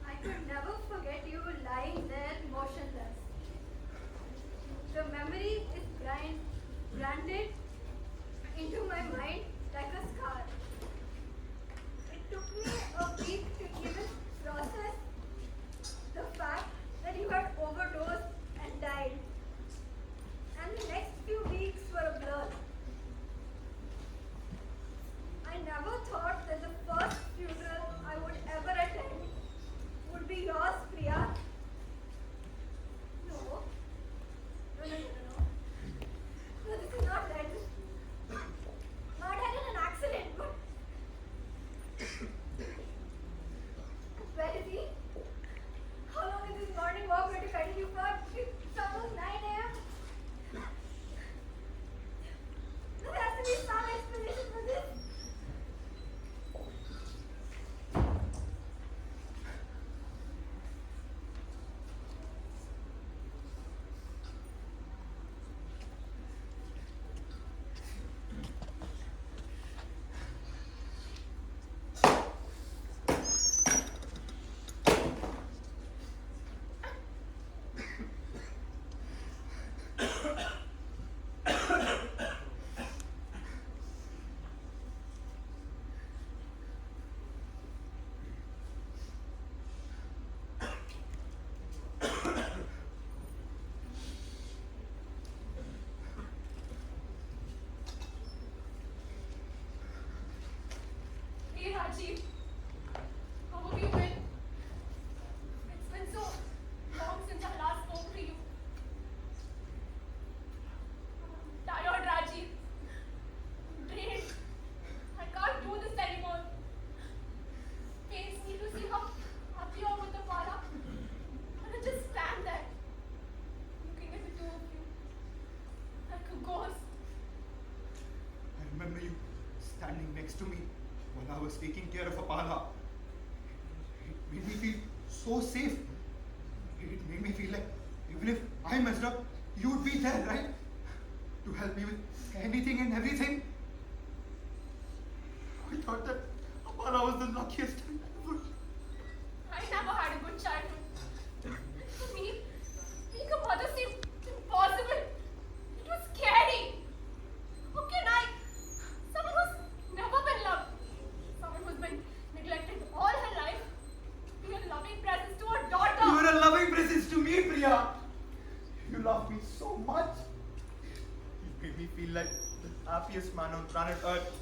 B: I could never forget you lying there motionless. The memory is branded into my mind like a scar. It took me a week to even process the fact that you had overdosed and died. And the next few weeks were a blur. I never thought that the first funeral I would ever attend would be yours, Priya. No.
A: standing next to me while I was taking care of Apala. It made me feel so safe. It made me feel like even if I messed up, you would be there, right? To help me with anything and everything. I thought that Apala was the luckiest thing ever.
E: I never had a good childhood. For me, being a mother seemed impossible. It was scary. How can I? Someone who's never been loved, someone who's been neglected all her life, be a loving presence to her daughter.
A: You were a loving presence to me, Priya. You loved me so much. You made me feel like the happiest man on planet Earth.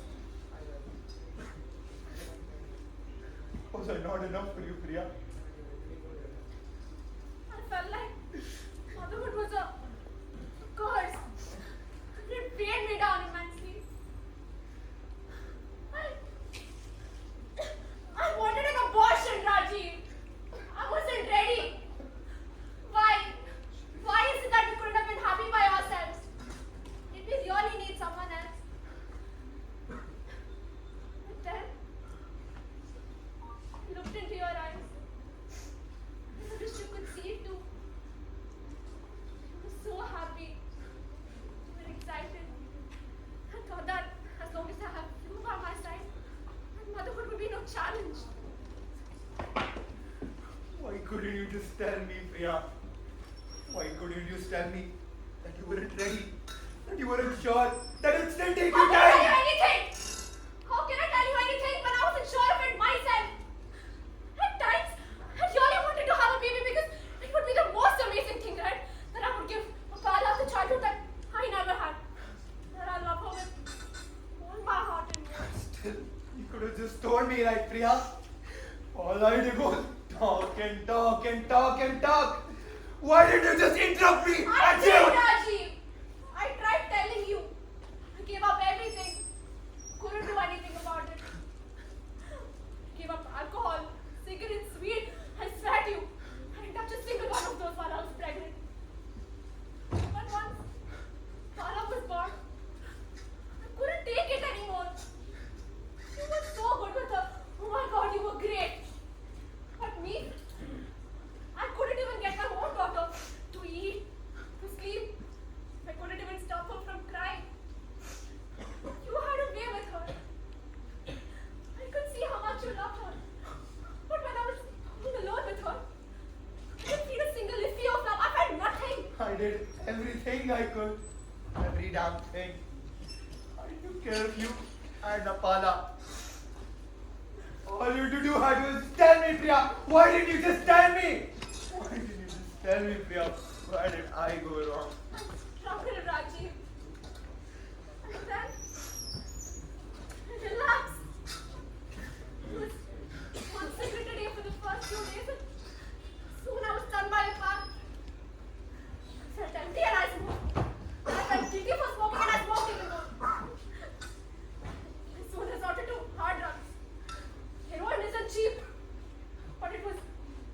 A: Was I not enough for you, Priya?
E: I felt like motherhood was a curse. It weighed me down immensely. I wanted an abortion, Rajiv. I wasn't ready. Why? Why is it that we couldn't have been happy by ourselves? Did we really need someone else? But then, I looked into your eyes. I wish you could see it too. You were so happy. You were excited. I thought that as long as I have you by my side, my motherhood would be no challenge.
A: Why couldn't you just tell me, Priya? Why couldn't you just tell me that you weren't ready? That you weren't sure? That it still take
E: How
A: you
E: can I tell you
A: time?
E: anything? How can I tell you anything when I wasn't sure of it myself? At times, I really wanted to have a baby because it would be the most amazing thing, right? That I would give Apala the childhood that I never had. That I love her with all my heart and mind.
A: Still, you could have just told me, right, Priya? All I did was talk and talk and talk and talk. Why did you just interrupt me?
E: I
A: And
E: did,
A: you-
E: Rajiv. I tried telling you. I gave up everything. Couldn't do anything about it. Gave up alcohol, cigarettes, weed. I swear to you, I didn't touch a single one of those while I was pregnant. But once Pala was born, I couldn't take it anymore. You were so good with her. Oh my God, you were great. But me, I couldn't even get my own daughter to eat, to sleep. I couldn't even stop her from crying. You had a way with her. I could see how much you loved her. But when I was alone with her, I didn't feel a single iffy of love. I felt nothing.
A: I did everything I could. Every damn thing. I took care of you and Apala. All you had to do was tell me, Priya. Why didn't you just tell me? Why didn't you just tell me, Priya? Why did I go wrong?
E: Struggle, Rajiv. And then, relax. It was one cigarette a day for the first few days. And soon I was done by a path. I felt empty and I smoked. I felt guilty for smoking and I smoked even more. I soon resorted to hard drugs. Heroin isn't cheap, but it was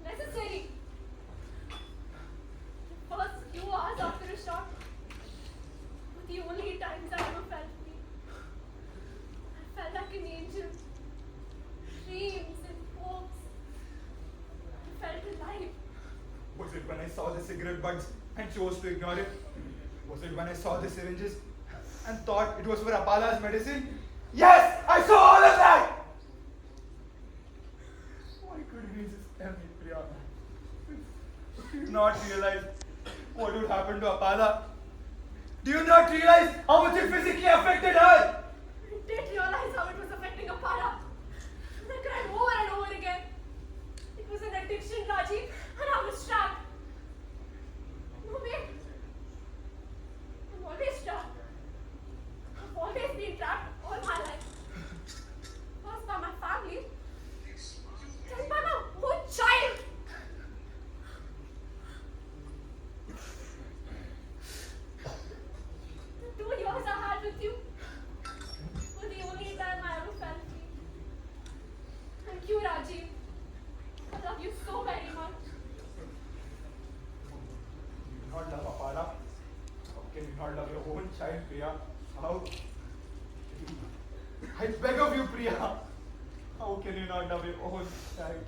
E: necessary. The first few hours after a shot were the only times I ever felt free. I felt like an angel. Dreams and hopes. I felt alive.
A: Was it when I saw the cigarette butts and chose to ignore it? Was it when I saw the syringes and thought it was for Apala's medicine? Yes, I saw all of that! Why couldn't you just tell me, Priya? Do you not realize what would happen to Apala? Do you not realize how much it physically affected her?
E: I did realize how it was affecting Apala. I cried over and over again. It was an addiction, Rajiv, and I was trapped. No, wait. I'm always trapped. I've always been trapped all my life. First by my family, then by my own child. The 2 years I had with you were the only time I ever felt free. Thank you, Rajiv. I love you so very much.
A: You do not love Apala. How can you not love your own child, Priya? How?
C: I beg of you, Priya. How can you not love your own child?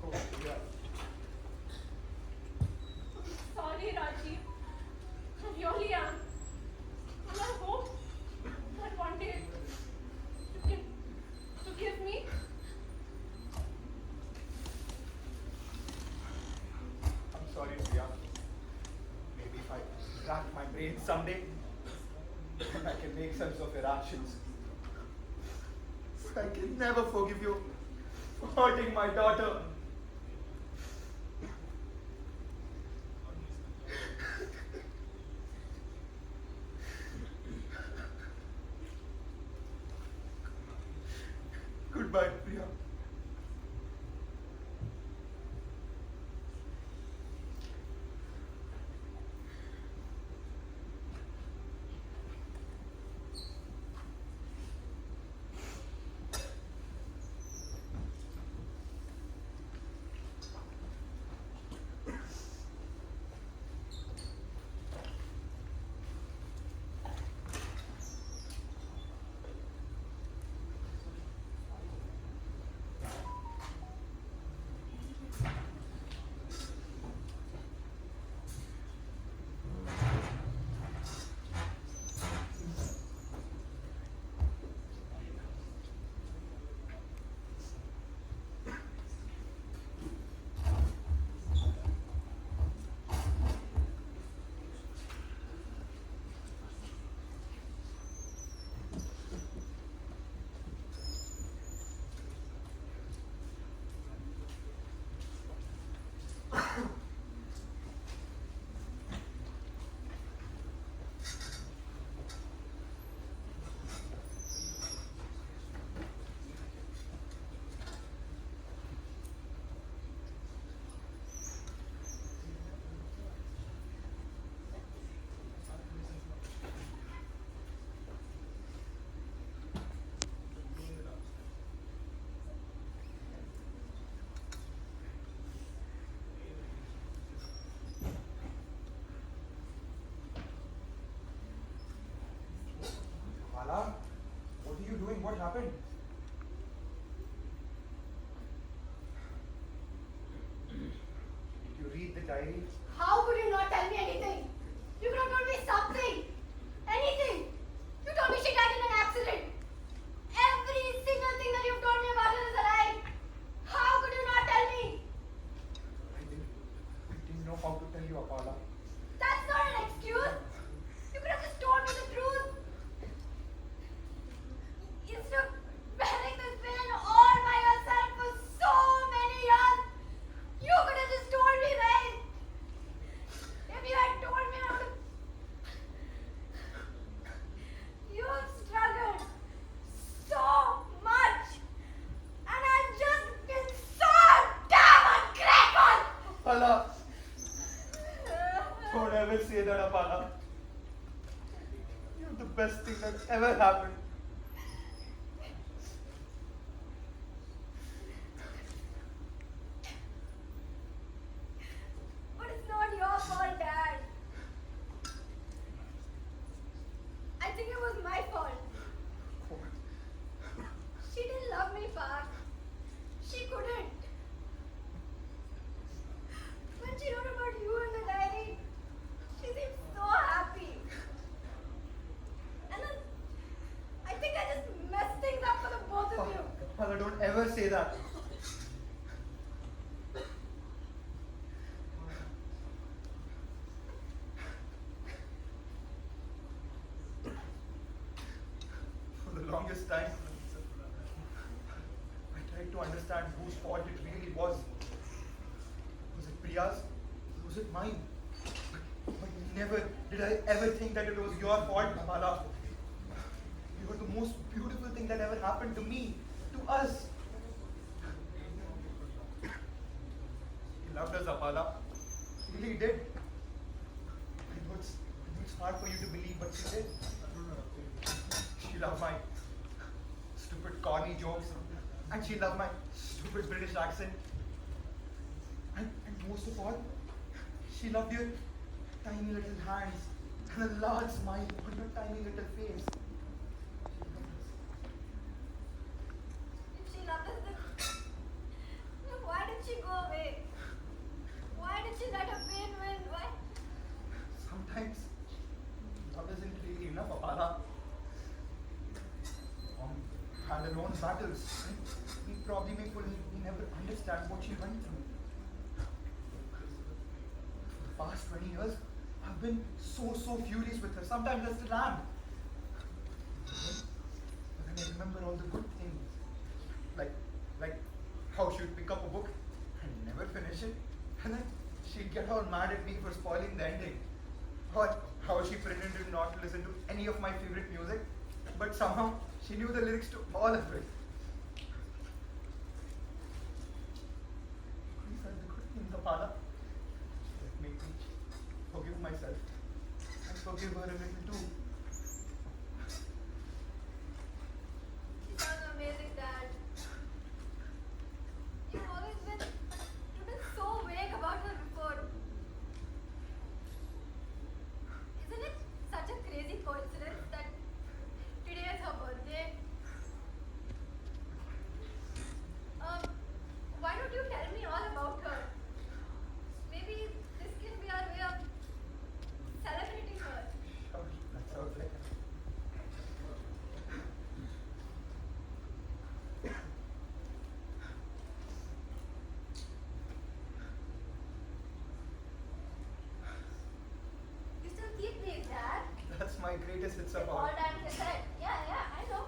C: Oh, Priya.
E: Sorry, Rajiv. I really am. And I hope that one day you can forgive me.
C: I'm sorry, Priya. Maybe if I rack my brain someday, I can make sense of your actions. But I can never forgive you for hurting my daughter. Goodbye, Priya. Bala, what are you doing? What happened? Did you read the diary?
B: How could you not tell me anything? You could have told me something. Anything. You told me she died in an accident. Every single thing that you've told me about her is a lie. How could you not tell me?
C: I didn't know how to tell you, Apala.
B: That's not an excuse. You could have just told me the truth. Instead of bearing this pain all by yourself for so many years, you could have just told me, right? If you had told me, I would have. You've struggled so much, and I've just been so damn ungrateful.
C: Apala, don't ever say that, Apala. You're the best thing that's ever happened.
B: But it's not your fault, Dad. I think it was my fault. She didn't love me back. She couldn't. When she wrote about you in the diary, she seemed so happy. And then I think I just messed things up for the both of you.
C: Apala, don't ever say that. For the longest time, I tried to understand whose fault it really was. Was it Priya's? Was it mine? But never did I ever think that it was your fault, Apala. You were the most beautiful thing that ever happened to me, to us. He loved us, Apala. He really did. I know it's hard for you to believe, but she did. She loved my stupid corny jokes, and she loved my stupid British accent. And most of all, she loved your tiny little hands and a large smile on your tiny little face. She loved
A: her own battles. We probably may fully never understand what she went through. For the past 20 years, I've been so furious with her. Sometimes I still am. But then I remember all the good things. Like how she would pick up a book and never finish it. And then she'd get all mad at me for spoiling the ending. Or how she pretended not to listen to any of my favorite music, but somehow she knew the lyrics to all of it. These are the good things, Apala, that make me forgive myself and forgive her a little too.
B: You sound amazing, Dad. You've always been so vague about her before. Isn't it such a crazy coincidence that today is her birthday? Why don't you tell me all about her? Maybe this can be our way of celebrating her.
A: Sure, that sounds like
B: You still keep these, Dad?
A: that's my greatest hits of
B: All
A: all.
B: time cassette. Yeah, I know.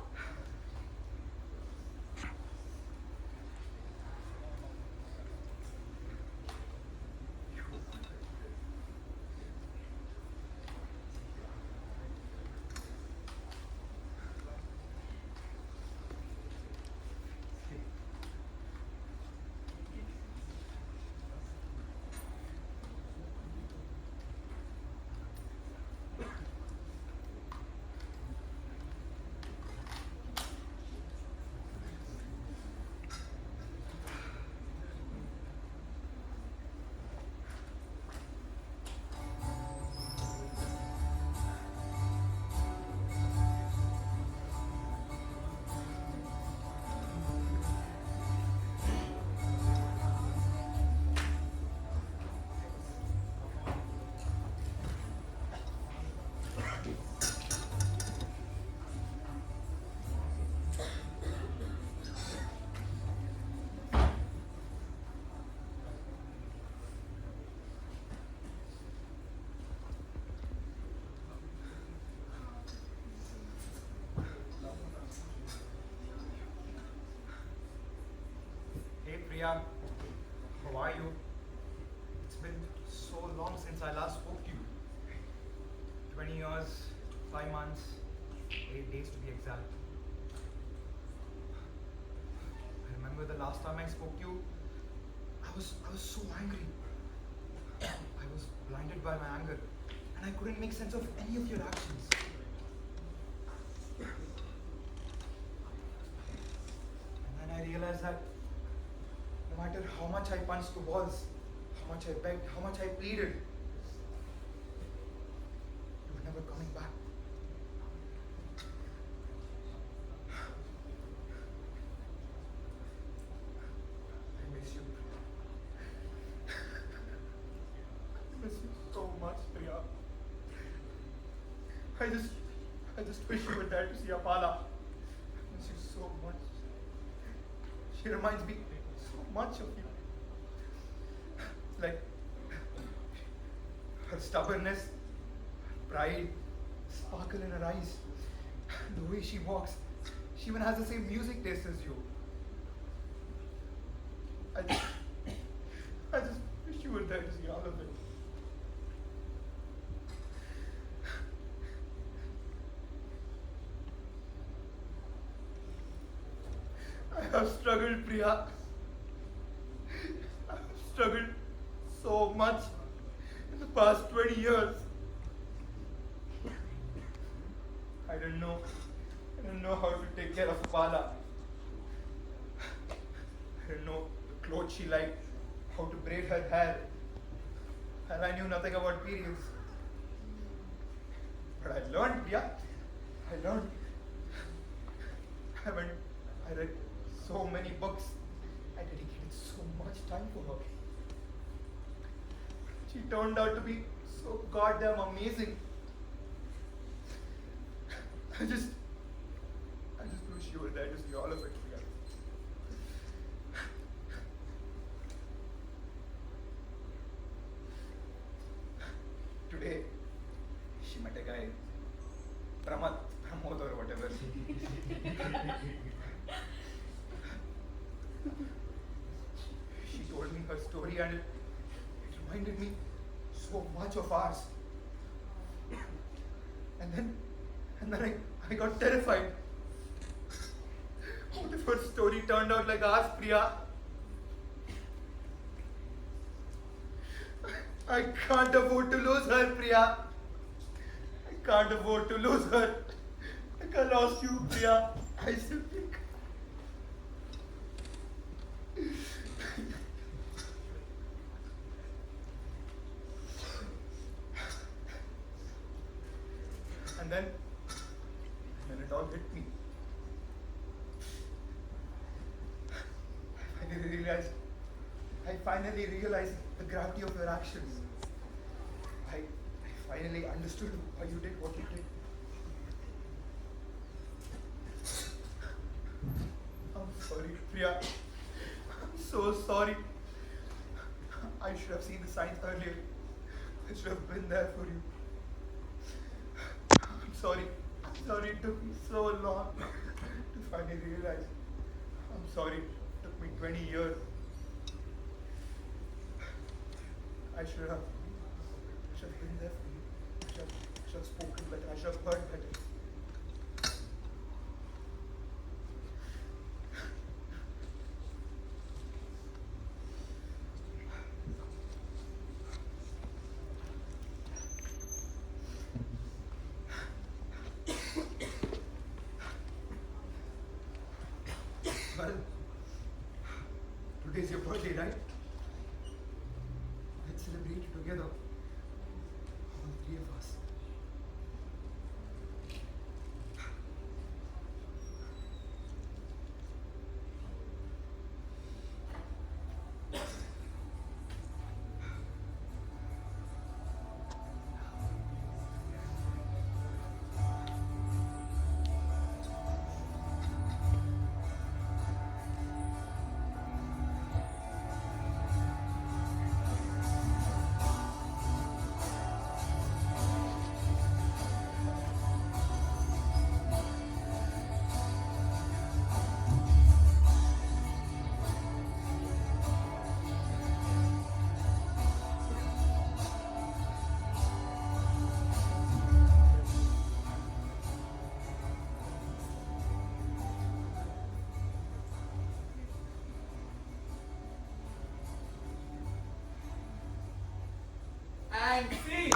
B: Hey Priya, how are you? It's been so long since I last spoke to you. 20 years, 5 months, 8 days to be exact. I remember the last time I spoke to you, I was so angry. I was blinded by my anger and I couldn't make sense of any of your actions. And then I realized that no matter how much I punched the walls, how much I begged, how much I pleaded, you were never coming back. I miss you. I miss you so much, Priya. I just wish you were there to see Apala. I miss you so much. She reminds me so much of you. Like her stubbornness, pride, sparkle in her eyes, the way she walks. She even has the same music taste as you. I just wish you were there to see all of it. I have struggled, Priya. I have struggled so much in the past 20 years. I didn't know how to take care of Apala. I didn't know the clothes she liked, how to braid her hair, and I knew nothing about periods. But I learned, Priya. I learned. I read so many books. I dedicated so much time for her. She turned out to be so goddamn amazing. I just wish you were
A: there to see all of it. Priya. Today, she met a guy, Pramod or whatever. She told me her story and it reminded me so much of ours. And then I got terrified. What if her story turned out like ours, Priya? I can't afford to lose her, Priya. I can't afford to lose her. Like I lost you, Priya. I simply can't. And then it all hit me. I finally realized the gravity of your actions. I finally understood why you did what you did. I'm sorry, Priya. I'm so sorry. I should have seen the signs earlier. I should have been there for you. I'm sorry. I'm sorry it took me so long to finally realize. I'm sorry it took me 20 years. I should have been there for you. I should have spoken better. I should have heard better. Well, today's your birthday, right? Let's celebrate it together. All three of us.
D: And see,